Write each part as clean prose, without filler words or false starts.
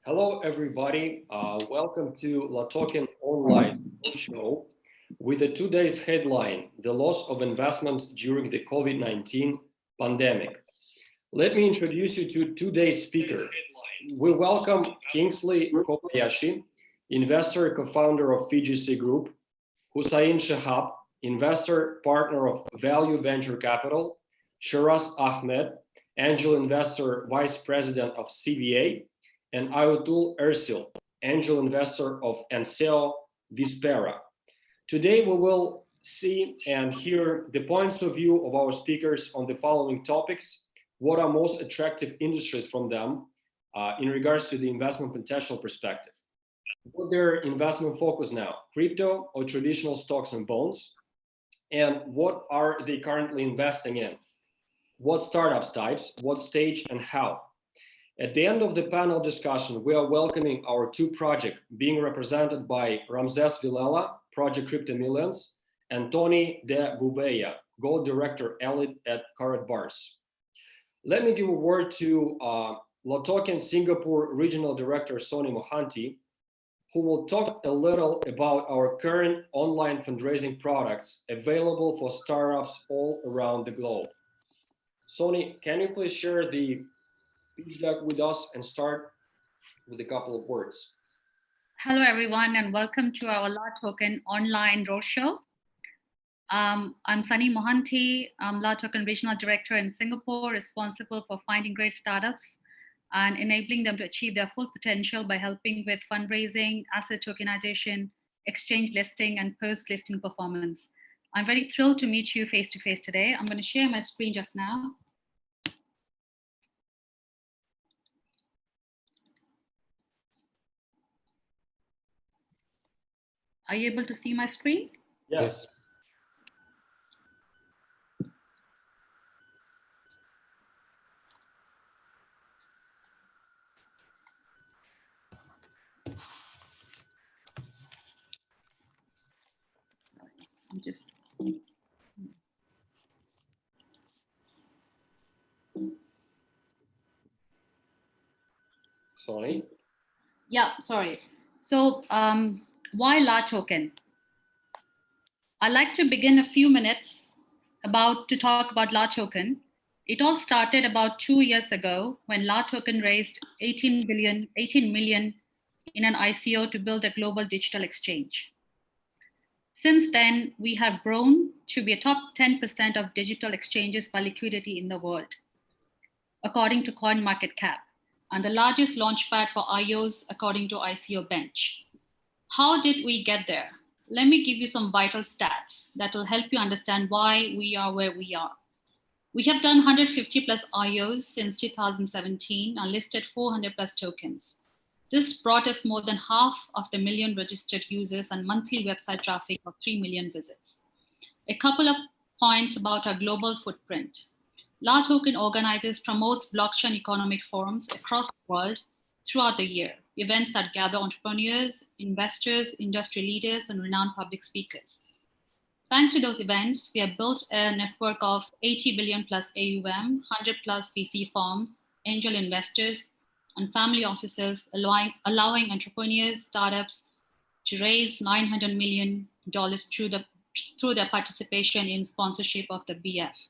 Hello, everybody. Welcome to LATOKEN online show with a 2 days headline, The Loss of Investment During the COVID-19 Pandemic. Let me introduce you to today's speaker. We welcome Kingsley Kobayashi, investor, co-founder of FGC Group, Hussain Shehab, investor, partner of Value Venture Capital, Sheraz Ahmed, angel investor, vice president of CVA, and Aytul Ercil, angel investor of Ercil Vispera. Today, we will see and hear the points of view of our speakers on the following topics. What are most attractive industries from them in regards to the investment potential perspective? What their investment focus now, crypto or traditional stocks and bonds? And what are they currently investing in? What startups types, what stage and how? At the end of the panel discussion, we are welcoming our two projects being represented by Ramses Villela, Project Cryptomillions, and Tony De Gouveia, Gold Director Elite at Current Bars. Let me give a word to LATOKEN Singapore Regional Director Sony Mohanty, who will talk a little about our current online fundraising products available for startups all around the globe. Sony, can you please share the pitch deck with us and start with a couple of words? Hello, everyone, and welcome to our LATOKEN online roadshow. I'm Sony Mohanty. I'm LATOKEN Regional Director in Singapore, responsible for finding great startups and enabling them to achieve their full potential by helping with fundraising, asset tokenization, exchange listing, and post-listing performance. I'm very thrilled to meet you face-to-face today. I'm going to share my screen just now. Are you able to see my screen? Yes. I'm just... Sony? Yeah, sorry. So why LATOKEN? I'd like to begin a few minutes to talk about LATOKEN. It all started about 2 years ago when LATOKEN raised 18 million in an ICO to build a global digital exchange. Since then, we have grown to be a top 10% of digital exchanges by liquidity in the world, according to CoinMarketCap, and the largest launchpad for IOs according to ICO Bench. How did we get there? Let me give you some vital stats that will help you understand why we are where we are. We have done 150 plus IOs since 2017 and listed 400 plus tokens. This brought us more than 500,000 registered users and monthly website traffic of 3 million visits. A couple of points about our global footprint. LATOKEN organizes, promotes blockchain economic forums across the world throughout the year, events that gather entrepreneurs, investors, industry leaders, and renowned public speakers. Thanks to those events, we have built a network of 80 billion plus AUM, 100 plus VC firms, angel investors, and family offices, allowing entrepreneurs, startups to raise $900 million through their participation in sponsorship of the BF.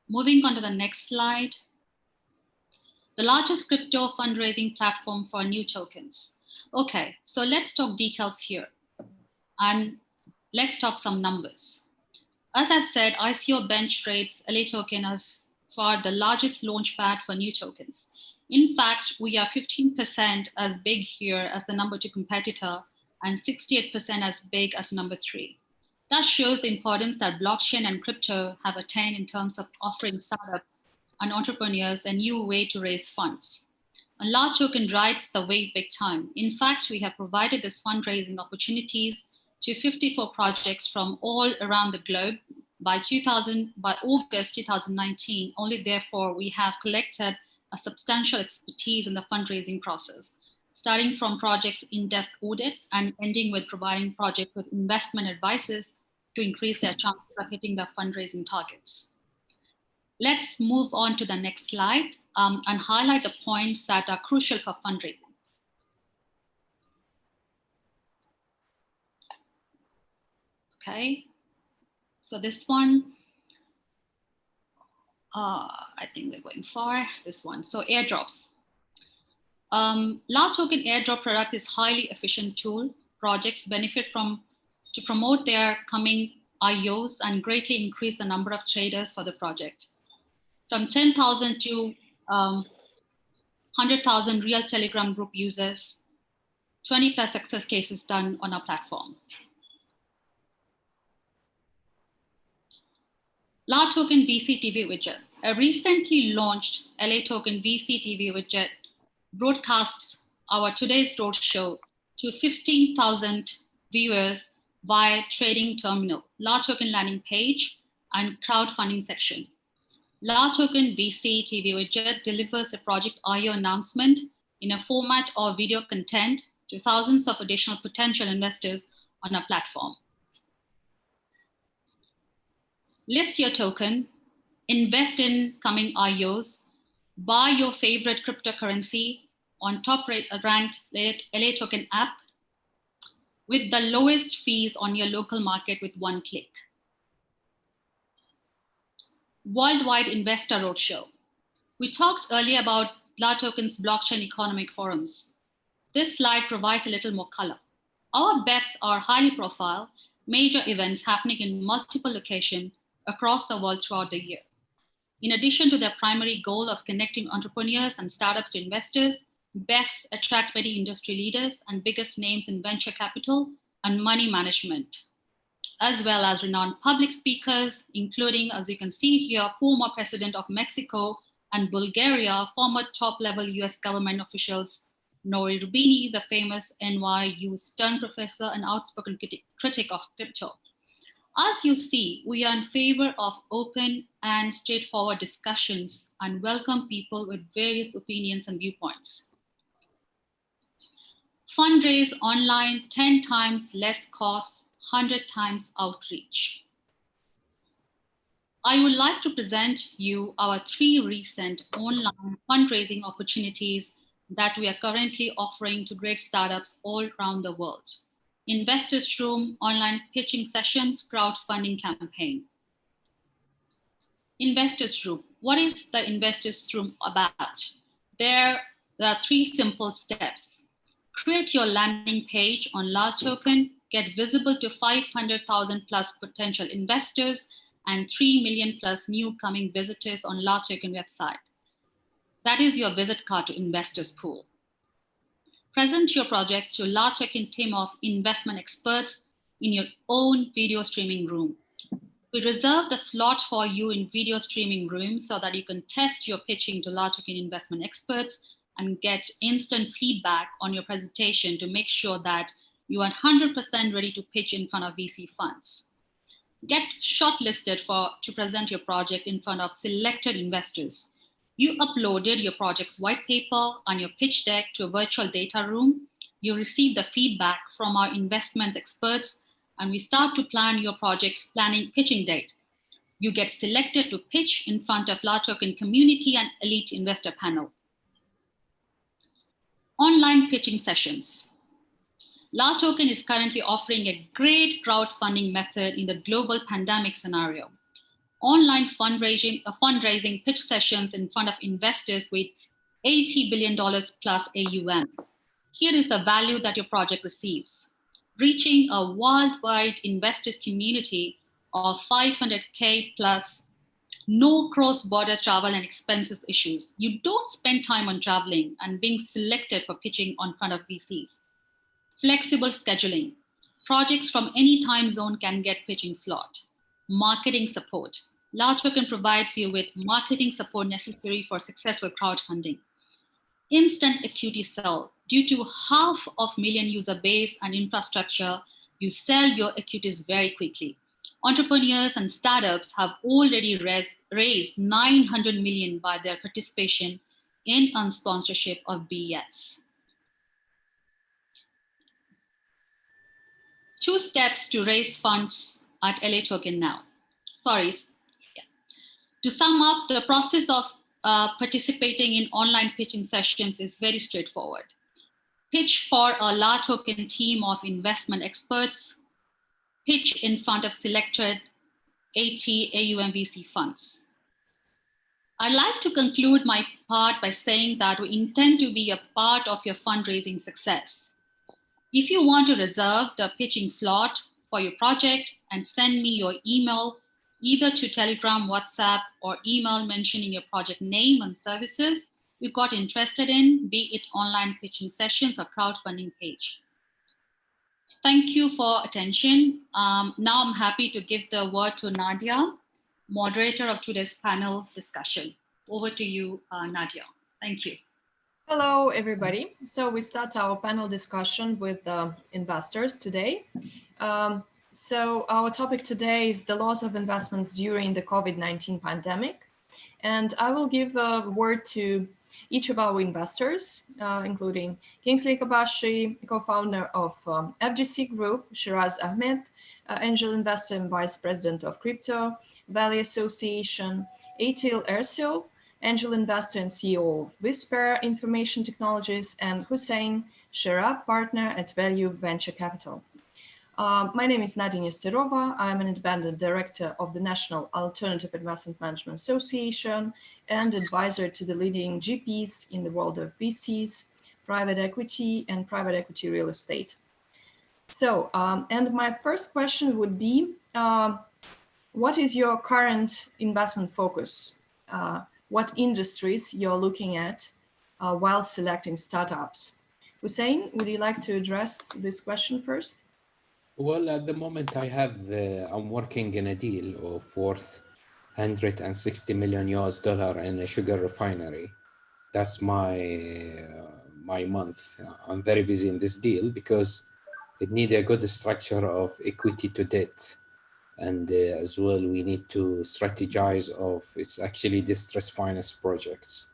Moving on to the next slide. The largest crypto fundraising platform for new tokens. Okay, so let's talk details here. And let's talk some numbers. As I've said, ICO Bench rates LATOKEN as far the largest launchpad for new tokens. In fact, we are 15% as big here as the number 2 competitor and 68% as big as number 3. That shows the importance that blockchain and crypto have attained in terms of offering startups and entrepreneurs a new way to raise funds. And LATOKEN rides the wave big time. In fact, we have provided this fundraising opportunities to 54 projects from all around the globe. By August 2019, only therefore we have collected a substantial expertise in the fundraising process, starting from projects in-depth audit and ending with providing projects with investment advices to increase their chances of hitting their fundraising targets. Let's move on to the next slide and highlight the points that are crucial for fundraising. Okay, so this one, I think we're going far. This one, so airdrops. LATOKEN airdrop product is highly efficient tool. Projects benefit from to promote their coming IOs and greatly increase the number of traders for the project. From 10,000 to 100,000 real Telegram group users, 20 plus success cases done on our platform. LATOKEN VCTV widget. A recently launched LATOKEN VCTV widget broadcasts our today's roadshow to 15,000 viewers via trading terminal, LATOKEN landing page, and crowdfunding section. LATOKEN VCTV widget delivers a project IO announcement in a format of video content to thousands of additional potential investors on our platform. List your token, invest in coming IOs, buy your favorite cryptocurrency on top ranked LATOKEN app with the lowest fees on your local market with one click. Worldwide Investor Roadshow. We talked earlier about LATOKEN's blockchain economic forums. This slide provides a little more color. Our BEFs are highly profile, major events happening in multiple locations across the world throughout the year. In addition to their primary goal of connecting entrepreneurs and startups to investors, BEFs attract many industry leaders and biggest names in venture capital and money management, as well as renowned public speakers, including, as you can see here, former President of Mexico and Bulgaria, former top-level US government officials, Nouri Rubini, the famous NYU Stern professor and outspoken critic of crypto. As you see, we are in favor of open and straightforward discussions and welcome people with various opinions and viewpoints. Fundraise online, 10 times less costs, 100 times outreach. I would like to present you our 3 recent online fundraising opportunities that we are currently offering to great startups all around the world. Investors Room, online pitching sessions, crowdfunding campaign. Investors Room. What is the Investors Room about? There are 3 simple steps. Create your landing page on LATOKEN, get visible to 500,000 plus potential investors and 3 million plus new coming visitors on LATOKEN website. That is your visit card to investors pool. Present your project to LATOKEN team of investment experts in your own video streaming room. We reserve the slot for you in video streaming room so that you can test your pitching to LATOKEN investment experts and get instant feedback on your presentation to make sure that you are 100% ready to pitch in front of VC funds. Get shortlisted to present your project in front of selected investors. You uploaded your project's white paper and your pitch deck to a virtual data room. You receive the feedback from our investments experts, and we start to plan your project's pitching date. You get selected to pitch in front of LATOKEN community and elite investor panel. Online pitching sessions. LATOKEN is currently offering a great crowdfunding method in the global pandemic scenario. Online fundraising pitch sessions in front of investors with $80 billion plus AUM. Here is the value that your project receives. Reaching a worldwide investors community of 500K plus, no cross-border travel and expenses issues. You don't spend time on traveling and being selected for pitching on front of VCs. Flexible scheduling. Projects from any time zone can get pitching slot. Marketing support. LATOKEN provides you with marketing support necessary for successful crowdfunding. Instant equity sell. Due to 500,000 user base and infrastructure, you sell your equities very quickly. Entrepreneurs and startups have already raised 900 million by their participation in sponsorship of BES. 2 steps to raise funds at LATOKEN now. To sum up, the process of participating in online pitching sessions is very straightforward. Pitch for a LATOKEN team of investment experts. pitch in front of selected AT-AUMVC funds. I'd like to conclude my part by saying that we intend to be a part of your fundraising success. If you want to reserve the pitching slot for your project and send me your email, either to Telegram, WhatsApp, or email mentioning your project name and services you got interested in, be it online pitching sessions or crowdfunding page. Thank you for attention. Now I'm happy to give the word to Nadia, moderator of today's panel discussion. Over to you, Nadia. Thank you. Hello, everybody. So we start our panel discussion with investors today. So our topic today is the loss of investments during the COVID-19 pandemic. And I will give a word to each of our investors, including Kingsley Kobayashi, co-founder of FGC Group, Sheraz Ahmed, angel investor and vice president of Crypto Valley Association, Aytul Ercil, angel investor and CEO of Vispera Information Technologies, and Hussain, Shehab, partner at Value Venture Capital. My name is Nadia Nesterova. I'm an independent director of the National Alternative Investment Management Association and advisor to the leading GPs in the world of VCs, private equity, and private equity real estate. So, and my first question would be, what is your current investment focus? What industries you're looking at while selecting startups? Hussain, would you like to address this question first? Well, at the moment I'm working in a deal of worth 160 million US dollar in a sugar refinery. That's my month. I'm very busy in this deal because it needs a good structure of equity to debt. And as well, we need to strategize of it's actually distress finance projects.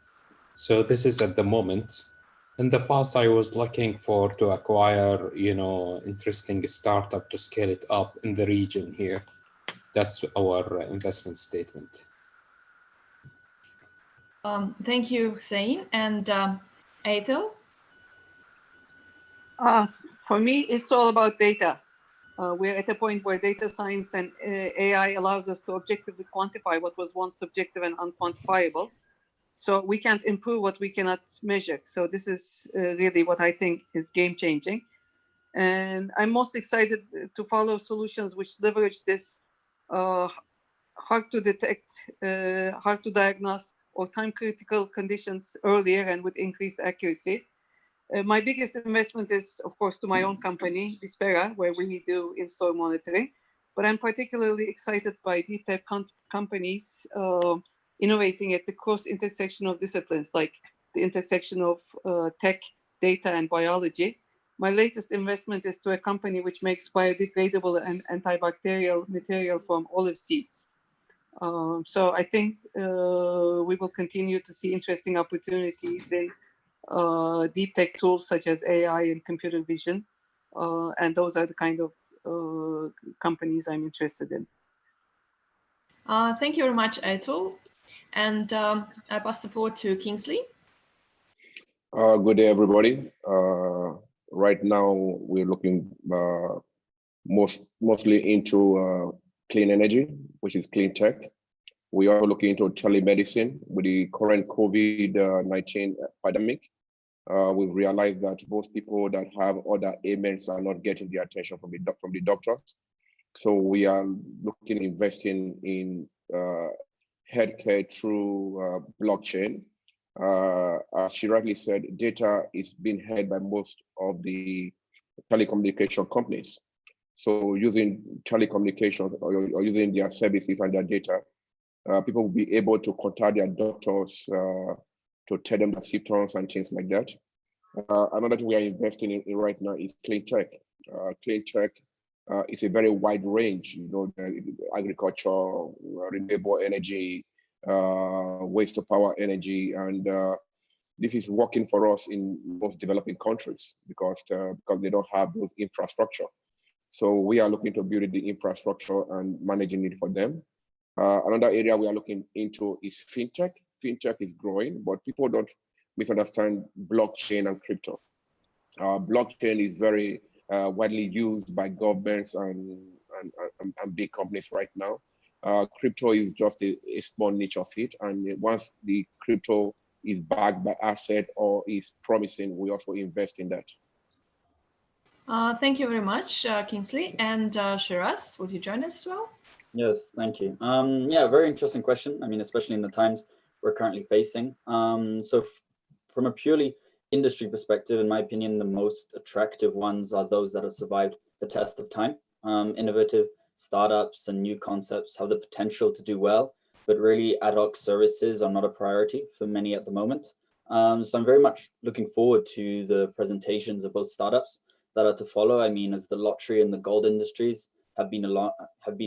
So this is at the moment. In the past, I was looking to acquire, interesting startup to scale it up in the region here. That's our investment statement. Thank you, Hussain. And Aytul? For me, it's all about data. We're at a point where data science and AI allows us to objectively quantify what was once subjective and unquantifiable. So we can't improve what we cannot measure. So this is really what I think is game changing. And I'm most excited to follow solutions which leverage this hard to detect, hard to diagnose, or time critical conditions earlier and with increased accuracy. My biggest investment is, of course, to my own company, Vispera, where we do in-store monitoring. But I'm particularly excited by deep tech companies innovating at the cross intersection of disciplines, like the intersection of tech, data, and biology. My latest investment is to a company which makes biodegradable and antibacterial material from olive seeds. So I think we will continue to see interesting opportunities in deep tech tools such as AI and computer vision. And those are the kind of companies I'm interested in. Thank you very much, Aytul. And I pass the floor to Kingsley. Good day, everybody. Right now, we're looking mostly into clean energy, which is clean tech. We are looking into telemedicine with the current COVID-19 pandemic. We've realized that most people that have other ailments are not getting the attention from the doctors. So we are investing in healthcare through blockchain. As she rightly said, data is being held by most of the telecommunication companies. So using telecommunications or using their services and their data, people will be able to contact their doctors to tell them the symptoms and things like that. Another thing we are investing in right now is clean tech. Clean tech is a very wide range, agriculture, renewable energy, waste to power energy, and this is working for us in most developing countries because they don't have those infrastructure. So we are looking to build the infrastructure and managing it for them. Another area we are looking into is fintech. Fintech is growing, but people don't misunderstand blockchain and crypto. Blockchain is very widely used by governments and and big companies right now. Crypto is just a small niche of it. And once the crypto is backed by asset or is promising, we also invest in that. Thank you very much, Kingsley. And Sheraz, would you join us as well? Yes, thank you. Yeah, very interesting question. I mean, especially in the times we're currently facing. From a purely industry perspective, in my opinion, the most attractive ones are those that have survived the test of time. Innovative startups and new concepts have the potential to do well, but really ad hoc services are not a priority for many at the moment. So I'm very much looking forward to the presentations of both startups that are to follow. I mean, as the lottery and the gold industries have been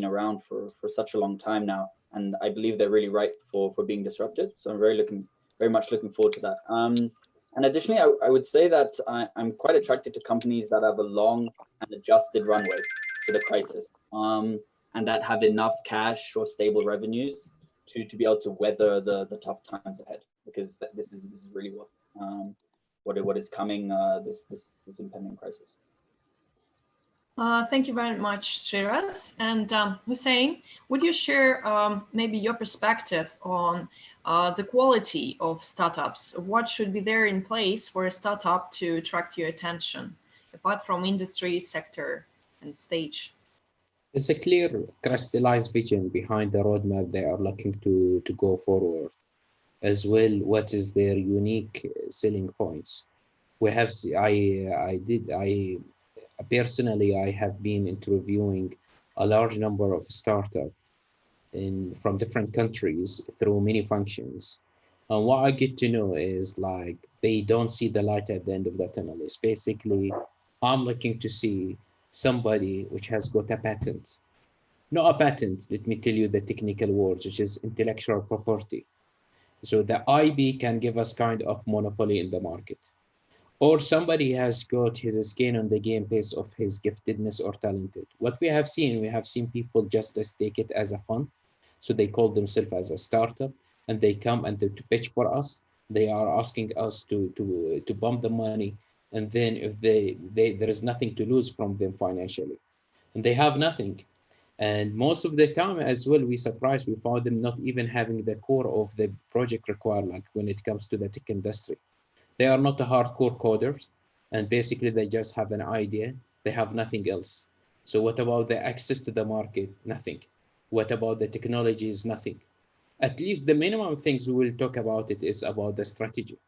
around for such a long time now, and I believe they're really ripe for being disrupted. So I'm very much looking forward to that. And additionally, I would say that I'm quite attracted to companies that have a long and adjusted runway for the crisis, and that have enough cash or stable revenues to be able to weather the tough times ahead, because this is really what is coming, this impending crisis. Thank you very much, Sheraz. And Hussain, would you share maybe your perspective on the quality of startups? What should be there in place for a startup to attract your attention, apart from industry, sector, and stage? There's a clear crystallized vision behind the roadmap they are looking to go forward. As well, what is their unique selling points? We have, personally, I have been interviewing a large number of startups from different countries through many functions. And what I get to know is like, they don't see the light at the end of the tunnel. It's basically, I'm looking to see somebody which has got a patent. Not a patent, let me tell you the technical words, which is intellectual property. So the IP can give us kind of monopoly in the market. Or somebody has got his skin on the game based of his giftedness or talented. What we have seen people just take it as a fun. So they call themselves as a startup, and they come and to pitch for us. They are asking us to bump the money. And then if there is nothing to lose from them financially, and they have nothing. And most of the time as well, we found them not even having the core of the project required, like when it comes to the tech industry. They are not a hardcore coders, and basically they just have an idea. They have nothing else. So what about the access to the market? Nothing. What about the technologies? Nothing. At least the minimum things we will talk about it is about the strategy.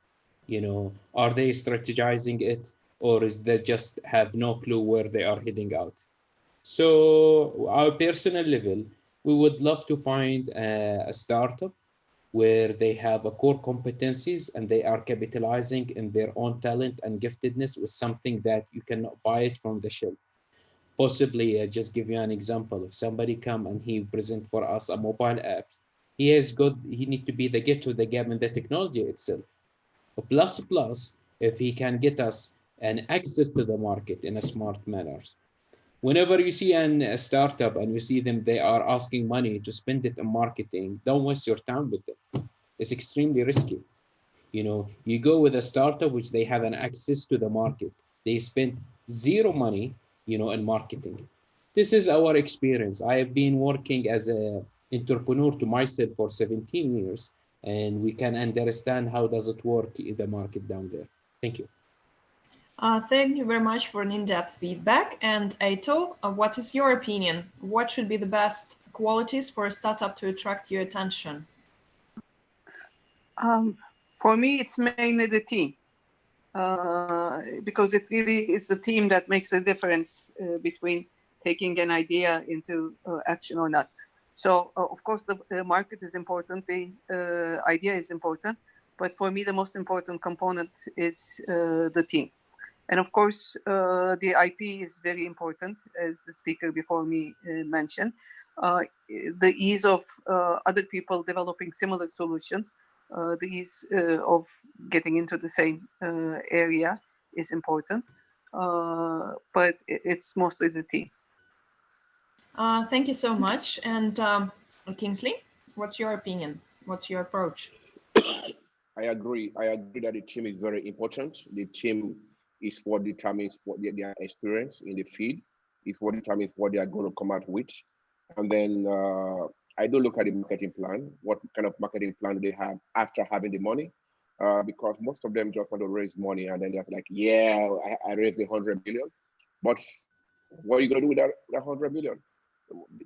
Are they strategizing it, or is they just have no clue where they are heading out? So our personal level, we would love to find a startup where they have a core competencies and they are capitalizing in their own talent and giftedness with something that you cannot buy it from the shelf. Possibly, just give you an example. If somebody come and he present for us a mobile app, he need to be the get to the game in the technology itself. Plus, if he can get us an access to the market in a smart manner. Whenever you see a startup and you see them, they are asking money to spend it on marketing, don't waste your time with them. It's extremely risky. You go with a startup which they have an access to the market. They spend zero money, in marketing. This is our experience. I have been working as an entrepreneur to myself for 17 years, and we can understand how does it work in the market down there. Thank you. Thank you very much for an in-depth feedback. And Aytul, what is your opinion? What should be the best qualities for a startup to attract your attention? For me, it's mainly the team, because it really is the team that makes the difference between taking an idea into action or not. So, of course, the market is important, the idea is important, but for me, the most important component is the team. And of course, the IP is very important, as the speaker before me mentioned. The ease of other people developing similar solutions, the ease of getting into the same area is important, but it's mostly the team. Thank you so much. And Kingsley, what's your opinion? What's your approach? I agree that the team is very important. The team is what determines what their experience in the field. is what determines what they are going to come out with. And then I do look at the marketing plan. What kind of marketing plan do they have after having the money? Because most of them just want to raise money and then they're like, yeah, I raised the 100 million. But what are you going to do with that 100 million?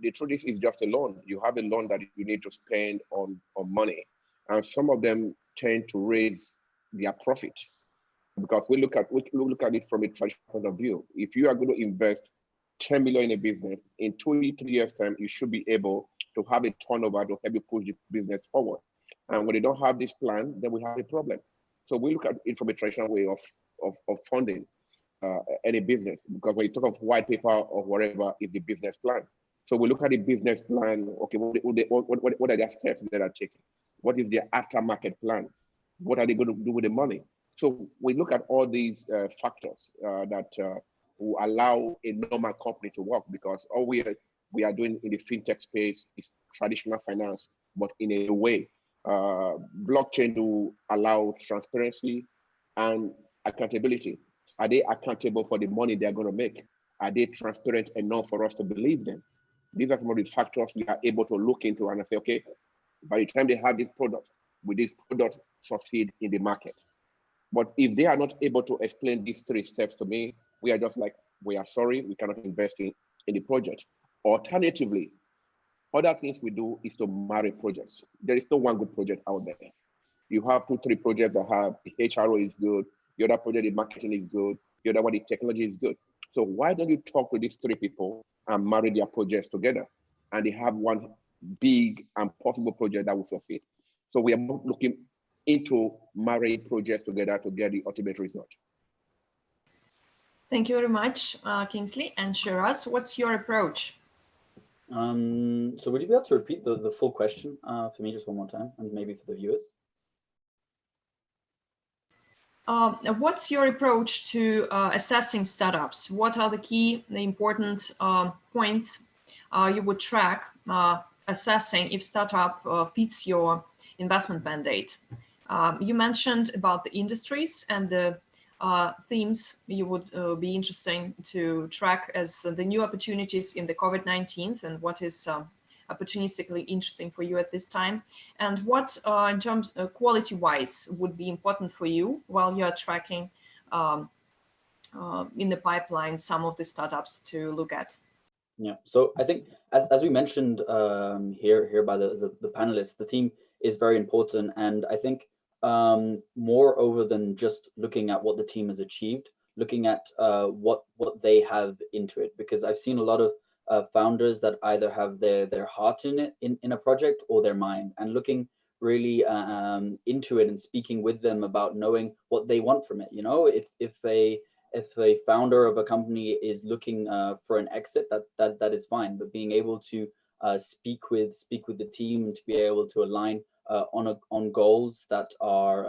The truth is, it's just a loan. You have a loan that you need to spend on money. And some of them tend to raise their profit. Because we look at it from a traditional point of view. If you are going to invest 10 million in a business, in 2 3 years' time, you should be able to have a turnover to help you push the business forward. And when they don't have this plan, then we have a problem. So we look at it from a traditional way of funding any business, because when you talk of white paper or whatever, is the business plan. So we look at the business plan. Okay, what are their steps that are taken? What is their aftermarket plan? What are they going to do with the money? So we look at all these factors that will allow a normal company to work, because all we are doing in the fintech space is traditional finance, but in a way. Blockchain will allow transparency and accountability. Are they accountable for the money they're going to make? Are they transparent enough for us to believe them? These are some of the factors we are able to look into and say, okay, by the time they have this product, will this product succeed in the market? But if they are not able to explain these 3 steps to me, we are just like, we are sorry, we cannot invest in the project. Alternatively, other things we do is to marry projects. There is no one good project out there. You have 2 3 projects that have the HRO is good, the other project, the marketing is good, the other one, the technology is good. So why don't you talk to these 3 people and marry their projects together? And they have one big and possible project that will succeed. So we are looking into marrying projects together to get the ultimate result. Thank you very much, Kingsley. And Sheraz, what's your approach? So would you be able to repeat the full question for me just one more time, and maybe for the viewers? What's your approach to assessing startups? What are the important points you would track assessing if startup fits your investment mandate? You mentioned about the industries and the themes you would be interesting to track as the new opportunities in the COVID-19 and what is opportunistically interesting for you at this time, and what in terms quality-wise would be important for you while you are tracking in the pipeline some of the startups to look at. Yeah, so I think as we mentioned here by the panelists, the team is very important, and I think moreover than just looking at what the team has achieved, looking at what they have into it, because I've seen a lot of founders that either have their heart in it in a project or their mind, and looking really into it and speaking with them about knowing what they want from it. You know, if a founder of a company is looking for an exit, that is fine, but being able to speak with the team and to be able to align on goals that are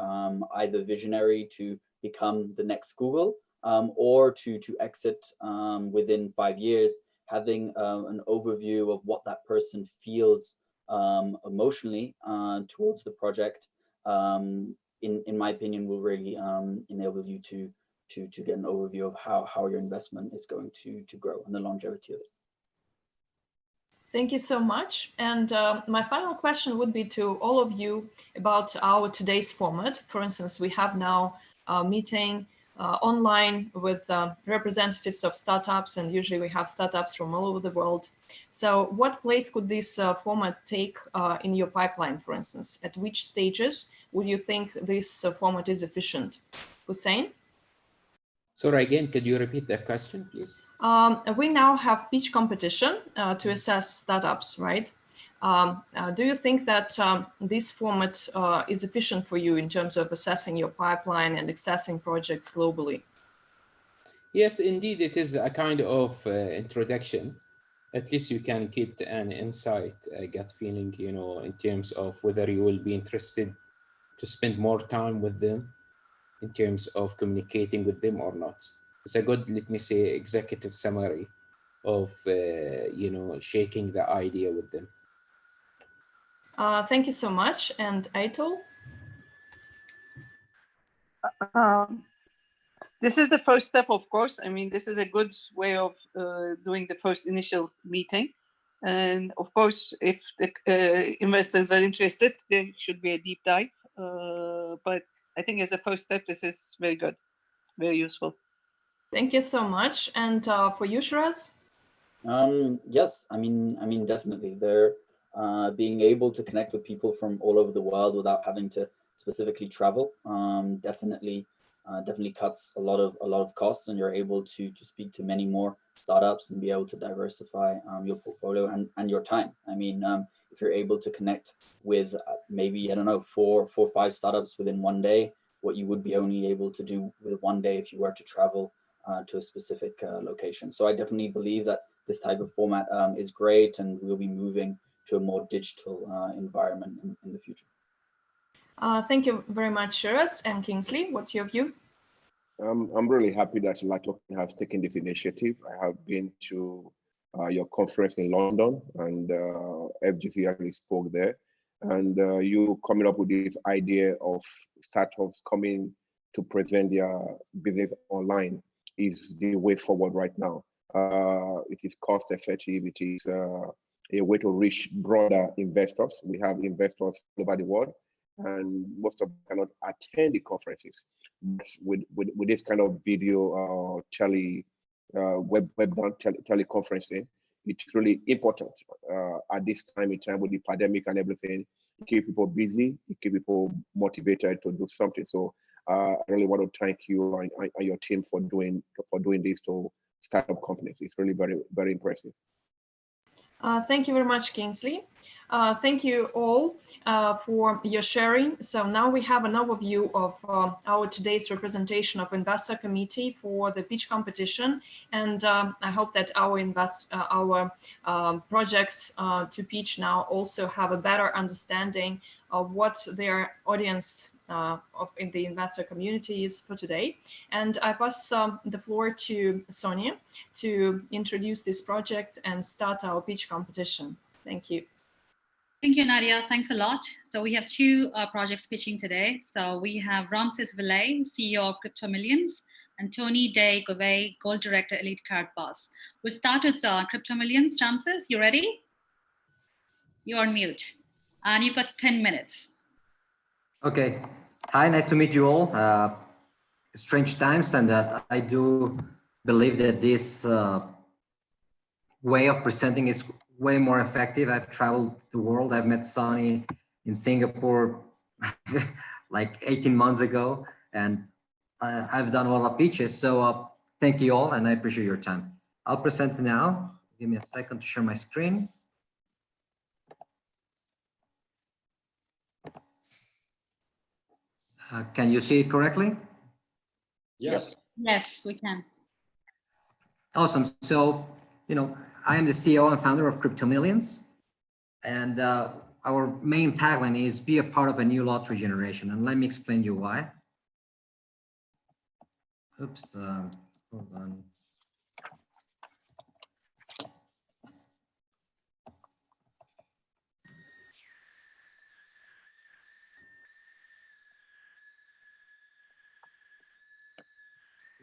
either visionary to become the next Google or to exit within 5 years, having an overview of what that person feels emotionally towards the project, in my opinion, will really enable you to get an overview of how your investment is going to grow and the longevity of it. Thank you so much. And my final question would be to all of you about our today's format. For instance, we have now a meeting online with representatives of startups, and usually we have startups from all over the world. So what place could this format take in your pipeline, for instance? At which stages would you think this format is efficient? Hussain? Sorry, again, could you repeat that question, please? We now have pitch competition to assess startups, right? Do you think that this format is efficient for you in terms of assessing your pipeline and accessing projects globally? Yes, indeed, it is a kind of introduction. At least you can keep an insight, a gut feeling, you know, in terms of whether you will be interested to spend more time with them, in terms of communicating with them or not. It's a good, let me say, executive summary of, you know, shaking the idea with them. Thank you so much. And Aytul? This is the first step, of course. I mean, this is a good way of doing the first initial meeting. And of course, if the investors are interested, there should be a deep dive. But I think as a first step, this is very good, very useful. Thank you so much. And for you, Sheraz? Yes, I mean, definitely. They're being able to connect with people from all over the world without having to specifically travel. Definitely cuts a lot of costs, and you're able to speak to many more startups and be able to diversify your portfolio and your time. I mean, if you're able to connect with maybe, I don't know, four or five startups within one day, what you would be only able to do with one day if you were to travel to a specific location. So I definitely believe that this type of format is great, and we'll be moving to a more digital environment in the future. Thank you very much, Sheraz. And Kingsley, what's your view? I'm really happy that LATOKEN has taken this initiative. I have been to your conference in London, and FGC actually spoke there. And you coming up with this idea of startups coming to present their business online is the way forward right now. It is cost effective. It is a way to reach broader investors. We have investors all over the world, and most of them cannot attend the conferences. But with this kind of video teleconferencing, it's really important at this time in time with the pandemic and everything. It keep people busy, it keep people motivated to do something. So I really want to thank you and your team for doing this to startup companies. It's really very, very impressive. Thank you very much, Kingsley. Thank you all for your sharing. So now we have an overview of our today's representation of investor committee for the pitch competition. And I hope that our projects to pitch now also have a better understanding of what their audience in the investor community is for today. And I pass the floor to Sonia to introduce this project and start our pitch competition. Thank you. Thank you, Nadia. Thanks a lot. So we have two projects pitching today. So we have Ramses, CEO of Cryptomillions, and Tony Day Govey, Gold Director, Elite Card Boss. We'll start with Cryptomillions. Ramses, you ready? You're on mute. And you've got 10 minutes. Okay. Hi, nice to meet you all. Strange times, and that I do believe that this way of presenting is way more effective. I've traveled the world. I've met Sonny in Singapore like 18 months ago, and I've done a lot of pitches. So thank you all, and I appreciate your time. I'll present now. Give me a second to share my screen. Can you see it correctly? Yes. Yes, we can. Awesome. So, I am the CEO and founder of Cryptomillions, and our main tagline is be a part of a new lottery generation. And let me explain you why. Oops, hold on.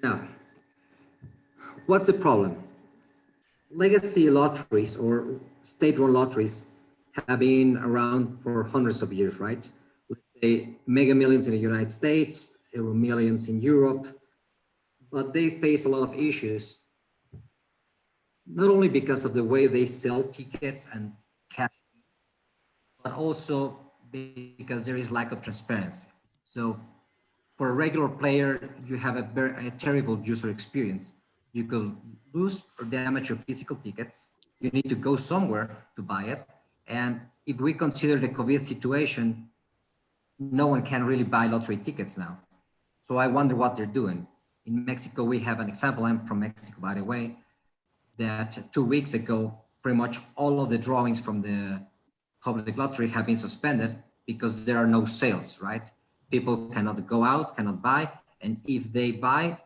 Now, what's the problem? Legacy lotteries or state-run lotteries have been around for hundreds of years, right? Let's say Mega Millions in the United States, Euro Millions in Europe, but they face a lot of issues, not only because of the way they sell tickets and cash, but also because there is lack of transparency. So for a regular player, you have a terrible user experience. You could lose or damage your physical tickets. You need to go somewhere to buy it. And if we consider the COVID situation, no one can really buy lottery tickets now. So I wonder what they're doing. In Mexico, we have an example. I'm from Mexico, by the way, that 2 weeks ago, pretty much all of the drawings from the public lottery have been suspended because there are no sales, right? People cannot go out, cannot buy. And if they buy,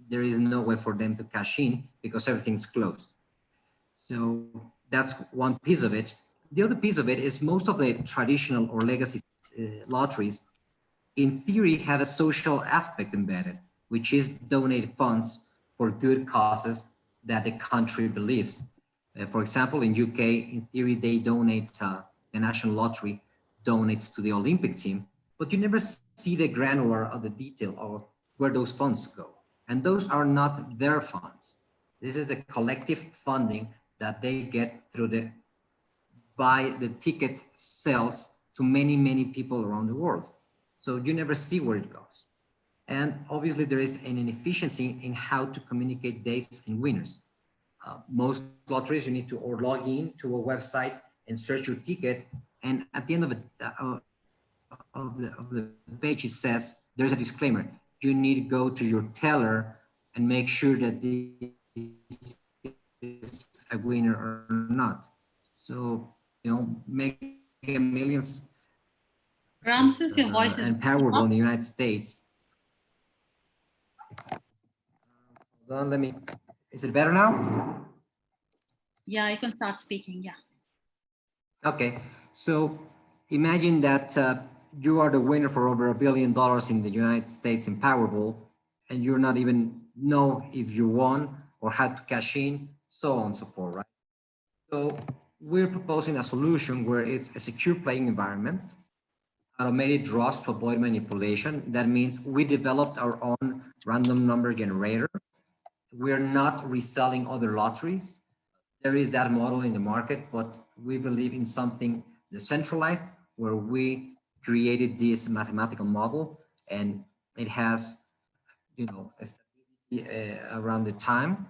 there is no way for them to cash in because everything's closed. So that's one piece of it. The other piece of it is most of the traditional or legacy lotteries, in theory, have a social aspect embedded. which is donate funds for good causes that the country believes. For example, in UK, in theory, they donate, the National Lottery donates to the Olympic team, but you never see the granular of the detail of where those funds go. And those are not their funds. This is a collective funding that they get through by the ticket sales to many, many people around the world. So you never see where it goes. And obviously there is an inefficiency in how to communicate dates and winners. Most lotteries, you need to or log in to a website and search your ticket. And at the end of the page, it says, there's a disclaimer. You need to go to your teller and make sure that this is a winner or not. So, you know, make millions. Ramses, your voice is and Powerball in the United States. Hold on, let me, is it better now? Yeah, you can start speaking, yeah. Okay, so imagine that you are the winner for over $1 billion in the United States in Powerball, and you're not even know if you won or had to cash in, so on and so forth, right? So we're proposing a solution where it's a secure playing environment, automated draws to avoid manipulation. That means we developed our own random number generator. We're not reselling other lotteries. There is that model in the market, but we believe in something decentralized where we created this mathematical model, and it has, you know, a stability around the time,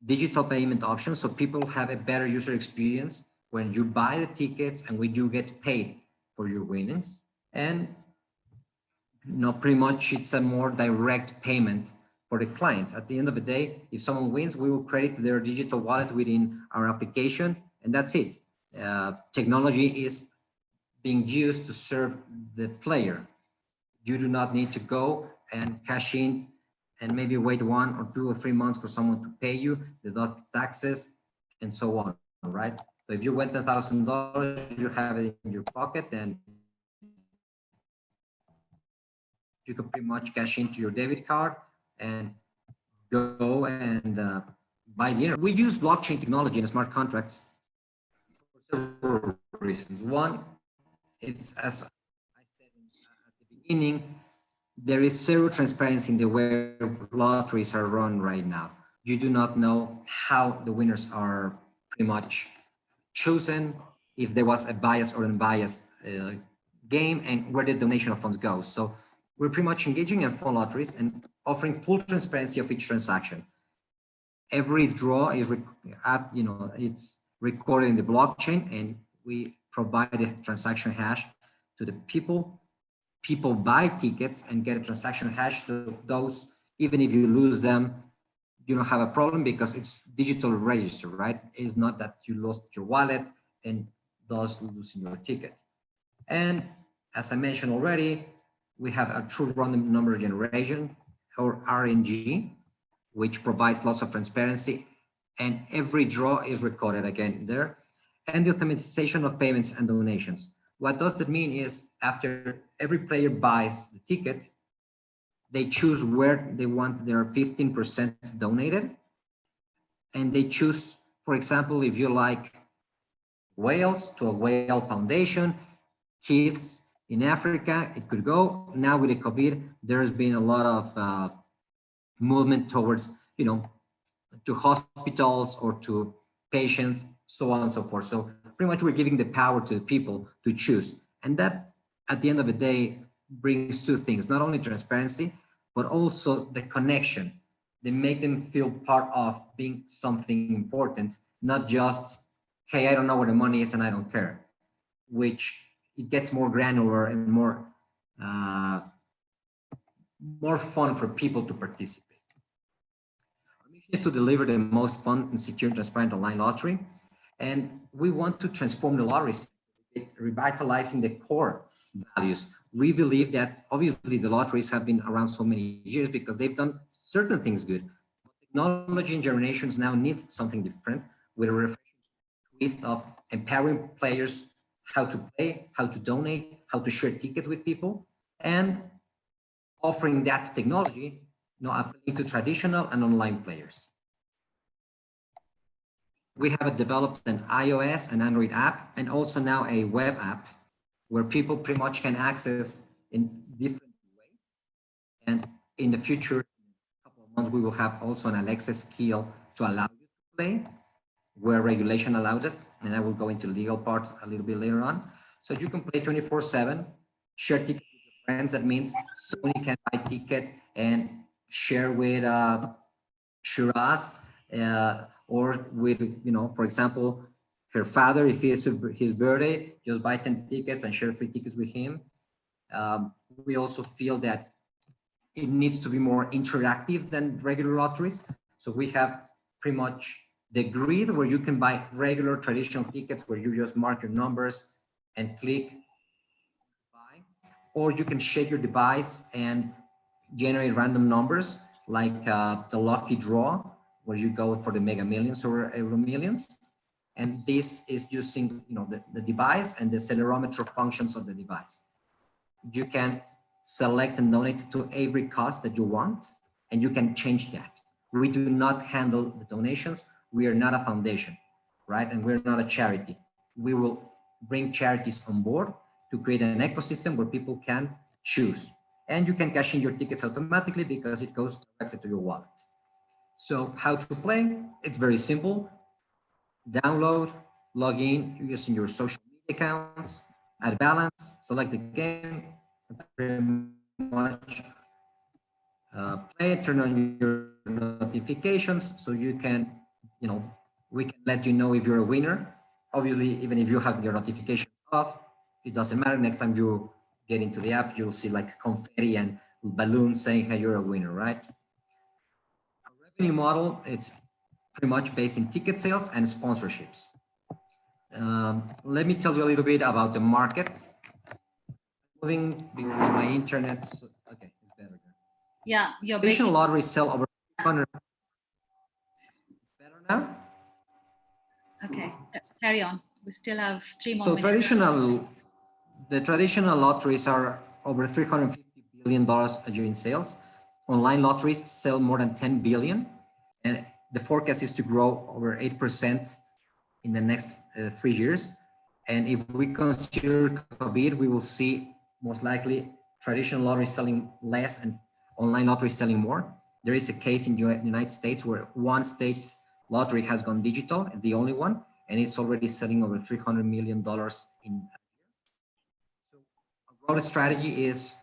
digital payment options, so people have a better user experience when you buy the tickets and when you get paid for your winnings. And you know, pretty much it's a more direct payment for the client. At the end of the day, if someone wins, we will credit their digital wallet within our application, and that's it. Technology is being used to serve the player. You do not need to go and cash in and maybe wait 1 or 2 or 3 months for someone to pay you, deduct taxes, and so on, right? So if you win $1,000, you have it in your pocket, and you can pretty much cash into your debit card and go and buy dinner. We use blockchain technology and smart contracts for several reasons. One, it's, as I said at the beginning, there is zero transparency in the way lotteries are run right now. You do not know how the winners are pretty much chosen, if there was a biased or unbiased game, and where the donation of funds goes. So we're pretty much engaging in fun lotteries and offering full transparency of each transaction. Every draw is, you know, it's recorded in the blockchain, and we provide a transaction hash to the people. People buy tickets and get a transaction hash to those. Even if you lose them, you don't have a problem because it's digital register, right? It's not that you lost your wallet and thus losing your ticket. And as I mentioned already, we have a true random number generation, or RNG, which provides lots of transparency, and every draw is recorded again there, and the automation of payments and donations. What does that mean is after every player buys the ticket, they choose where they want their 15% donated, and they choose, for example, if you like whales, to a whale foundation, kids in Africa, it could go. Now with the COVID, there's been a lot of movement towards, you know, to hospitals or to patients, so on and so forth. So pretty much we're giving the power to the people to choose. And that, at the end of the day, brings two things, not only transparency, but also the connection. They make them feel part of being something important, not just, hey, I don't know where the money is and I don't care, which it gets more granular and more fun for people to participate. Our mission is to deliver the most fun and secure, transparent online lottery. And we want to transform the lottery, revitalizing the core values. We believe that obviously the lotteries have been around so many years because they've done certain things good. Technology and generations now need something different, with a refreshing list of empowering players how to play, how to donate, how to share tickets with people, and offering that technology appealing to traditional and online players. We have developed an iOS and Android app, and also now a web app where people pretty much can access in different ways. And in the future, in a couple of months, we will have also an Alexa skill to allow you to play where regulation allowed it. And I will go into legal part a little bit later on. So you can play 24/7, share tickets with your friends. That means Sony can buy tickets and share with Sheraz, or with, for example, her father, if it's his birthday, just buy 10 tickets and share free tickets with him. We also feel that it needs to be more interactive than regular lotteries. So we have pretty much the grid where you can buy regular traditional tickets where you just mark your numbers and click buy, or you can shake your device and generate random numbers like the lucky draw, where you go for the Mega Millions or Euro Millions. And this is using the device and the accelerometer functions of the device. You can select and donate to every cause that you want, and you can change that. We do not handle the donations. We are not a foundation, right? And we're not a charity. We will bring charities on board to create an ecosystem where people can choose. And you can cash in your tickets automatically because it goes directly to your wallet. So how to play? It's very simple. Download, log in using your social media accounts, add balance, select the game, pretty much play, turn on your notifications so you can, we can let you know if you're a winner. Obviously, even if you have your notification off, it doesn't matter. Next time you get into the app, you'll see like confetti and balloons saying, hey, you're a winner, right? Our revenue model, it's pretty much based in ticket sales and sponsorships. Let me tell you a little bit about the market. Moving because my internet, okay, it's better. Yeah, you're Traditional breaking. lotteries sell over 600. Better now? Okay, carry on. We still have 3 more So minutes. the traditional lotteries are over $350 billion a year in sales. Online lotteries sell more than 10 billion. And the forecast is to grow over 8% in the next 3 years. And if we consider COVID, we will see most likely traditional lotteries selling less and online lotteries selling more. There is a case in the United States where one state lottery has gone digital, it's the only one, and it's already selling over $300 million in a year. So our growth strategy is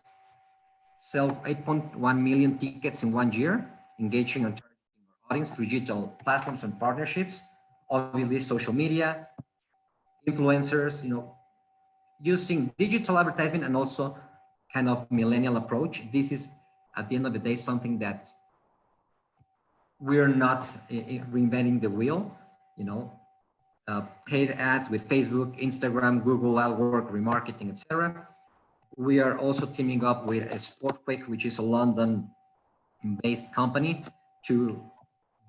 sell 8.1 million tickets in 1 year, engaging and targeting our audience through digital platforms and partnerships, obviously social media, influencers, using digital advertisement and also kind of millennial approach. This is at the end of the day something that we're not reinventing the wheel, paid ads with Facebook, Instagram, Google, AdWords, remarketing, etc. We are also teaming up with a Sportquick, which is a London-based company, to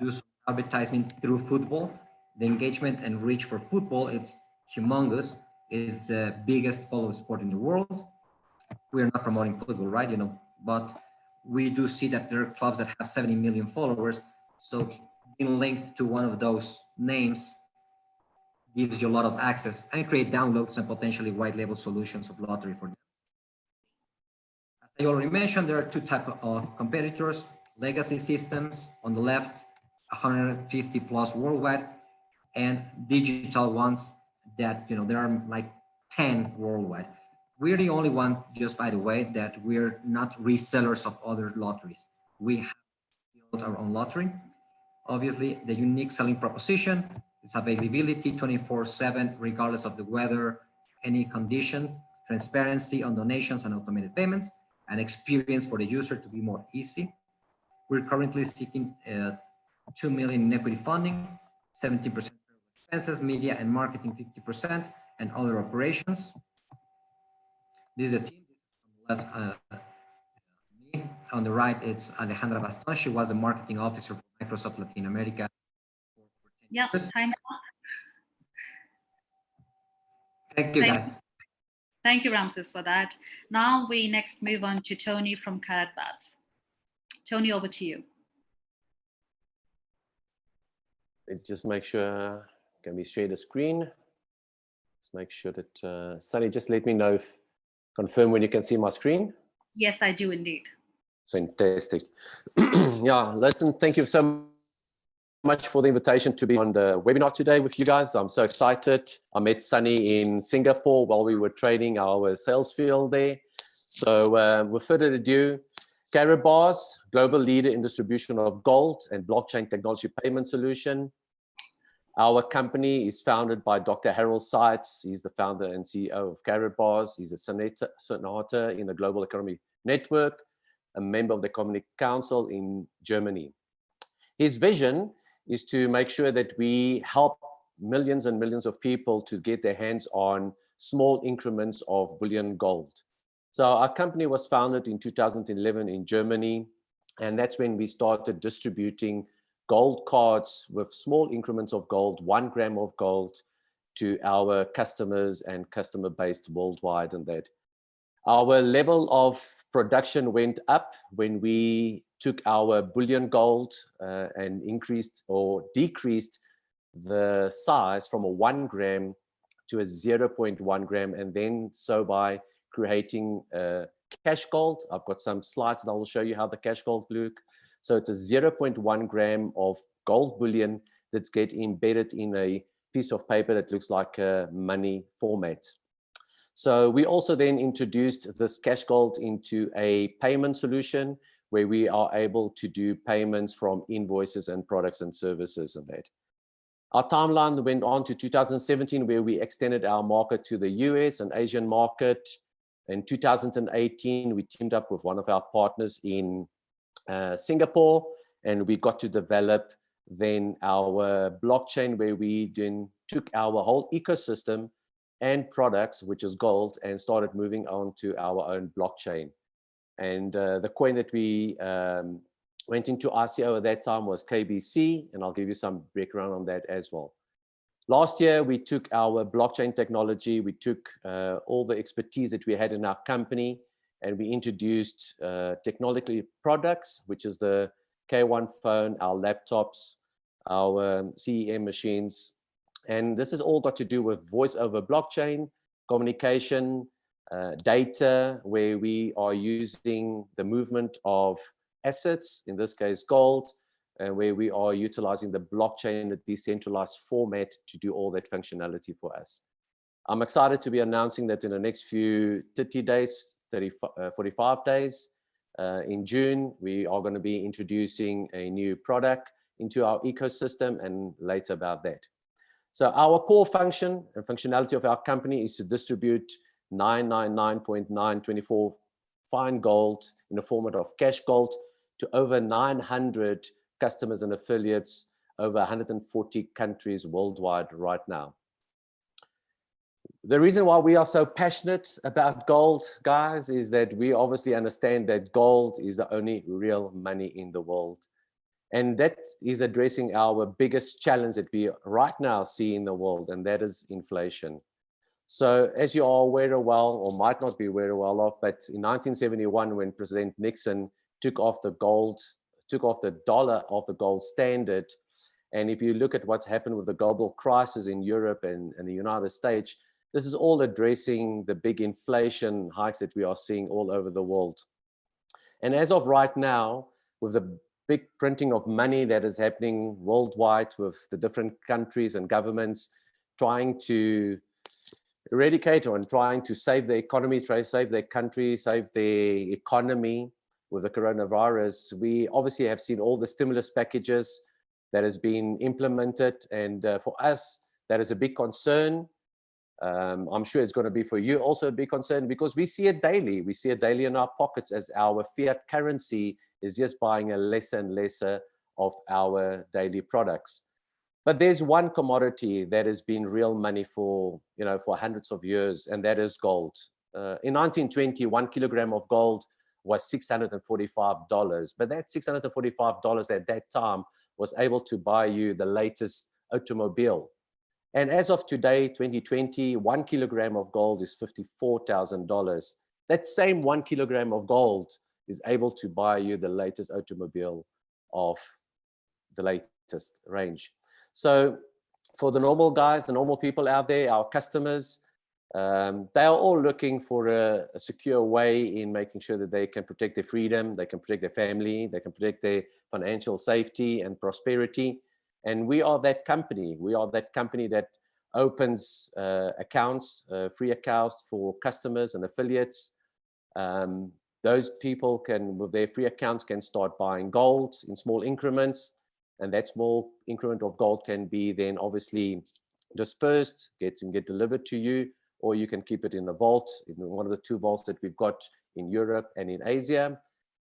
do some advertisement through football. The engagement and reach for football, it's humongous. It's the biggest followed sport in the world. We are not promoting football, right? But we do see that there are clubs that have 70 million followers. So being linked to one of those names gives you a lot of access and create downloads and potentially white label solutions of lottery for them. As I already mentioned, there are two types of competitors: legacy systems on the left, 150 plus worldwide, and digital ones that, there are like 10 worldwide. We're the only one, just by the way, that we're not resellers of other lotteries. We have built our own lottery. Obviously, the unique selling proposition is availability 24/7, regardless of the weather, any condition, transparency on donations and automated payments, and experience for the user to be more easy. We're currently seeking 2 million in equity funding, 70% expenses, media and marketing 50%, and other operations. This is a team. This is on the left, me. On the right, it's Alejandra Baston. She was a marketing officer for Microsoft Latin America for 10 Yeah, years. time. Thank you, guys. Thank you, Ramses, for that. Now we next move on to Tony from Karatbats. Tony, over to you. Just make sure, can we share the screen? Let's make sure that, Sunny, just let me know if, confirm when you can see my screen. Yes, I do indeed. Fantastic. Yeah, listen, thank you so much for the invitation to be on the webinar today with you guys. I'm so excited. I met Sunny in Singapore while we were training our sales field there. So with further ado, Karabas, global leader in distribution of gold and blockchain technology payment solution. Our company is founded by Dr. Harold Seitz. He's the founder and CEO of Karabas. He's a senator in the Global Economic Network, a member of the Economic Council in Germany. His vision is to make sure that we help millions and millions of people to get their hands on small increments of bullion gold. So our company was founded in 2011 in Germany, and that's when we started distributing gold cards with small increments of gold, 1 gram of gold, to our customers and customer base worldwide. And that our level of production went up when we took our bullion gold and increased or decreased the size from a 1 gram to a 0.1 gram, and then so by creating cash gold. I've got some slides that I will show you how the cash gold look. So it's a 0.1 gram of gold bullion that's get embedded in a piece of paper that looks like a money format. So we also then introduced this cash gold into a payment solution where we are able to do payments from invoices and products and services and that. Our timeline went on to 2017, where we extended our market to the US and Asian market. In 2018, we teamed up with one of our partners in Singapore, and we got to develop then our blockchain, where we then took our whole ecosystem and products, which is gold, and started moving on to our own blockchain. And the coin that we went into ICO at that time was KBC, and I'll give you some background on that as well. Last year, we took our blockchain technology, we took all the expertise that we had in our company, and we introduced technology products, which is the K1 phone, our laptops, our CEM machines. And this has all got to do with voice over blockchain, communication, data, where we are using the movement of assets, in this case gold, where we are utilizing the blockchain, the decentralized format to do all that functionality for us. I'm excited to be announcing that in the next few 30 days, 45 days, in June, we are going to be introducing a new product into our ecosystem, and later about that. So our core function and functionality of our company is to distribute 999.924 fine gold in the format of cash gold to over 900 customers and affiliates, over 140 countries worldwide right now. The reason why we are so passionate about gold, guys, is that we obviously understand that gold is the only real money in the world. And that is addressing our biggest challenge that we right now see in the world, and that is inflation. So as you are aware well, or might not be aware well of, but in 1971, when President Nixon took off the dollar off the gold standard, and if you look at what's happened with the global crisis in Europe and the United States, this is all addressing the big inflation hikes that we are seeing all over the world. And as of right now, with the big printing of money that is happening worldwide, with the different countries and governments trying to eradicate and trying to save the economy, try to save their country, save their economy with the coronavirus, we obviously have seen all the stimulus packages that has been implemented. And for us, that is a big concern. I'm sure it's going to be for you also a big concern, because we see it daily. We see it daily in our pockets as our fiat currency is just buying a lesser and lesser of our daily products. But there's one commodity that has been real money for hundreds of years, and that is gold. In 1920, 1 kilogram of gold was $645, but that $645 at that time was able to buy you the latest automobile. And as of today, 2020, 1 kilogram of gold is $54,000. That same 1 kilogram of gold is able to buy you the latest automobile of the latest range. So for the normal guys, the normal people out there, our customers, they are all looking for a secure way in making sure that they can protect their freedom, they can protect their family, they can protect their financial safety and prosperity. And we are that company. We are that company that opens accounts, free accounts for customers and affiliates. Those people can, with their free accounts, can start buying gold in small increments. And that small increment of gold can be then obviously dispersed, get delivered to you, or you can keep it in a vault, in one of the 2 vaults that we've got in Europe and in Asia.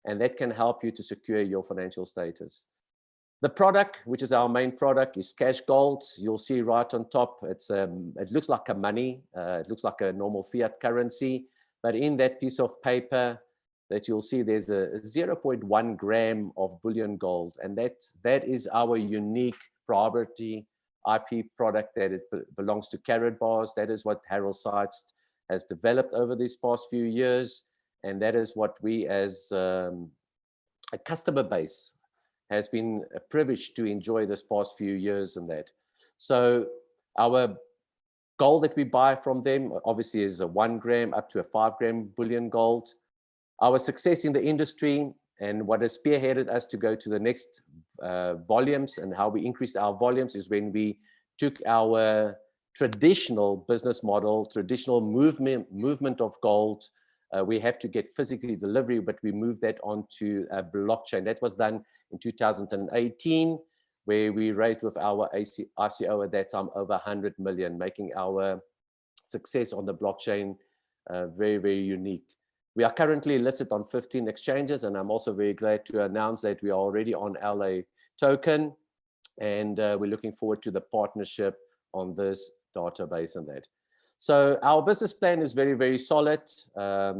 And that can help you to secure your financial status. The product, which is our main product, is cash gold. You'll see right on top, it looks like a money. It looks like a normal fiat currency. But in that piece of paper that you'll see, there's a 0.1 gram of bullion gold. And that is our unique proprietary IP product that belongs to Karatbars. That is what Harold Seitz has developed over these past few years. And that is what we as a customer base has been privileged to enjoy this past few years and that. So our gold that we buy from them obviously is a 1 gram up to a 5 gram bullion gold. Our success in the industry and what has spearheaded us to go to the next volumes and how we increased our volumes is when we took our traditional business model, traditional movement of gold. We have to get physically delivery, but we moved that onto a blockchain. That was done in 2018, where we raised with our ICO at that time over 100 million, making our success on the blockchain very, very unique. We are currently listed on 15 exchanges, and I'm also very glad to announce that we are already on LATOKEN, and we're looking forward to the partnership on this database and that. So our business plan is very, very solid.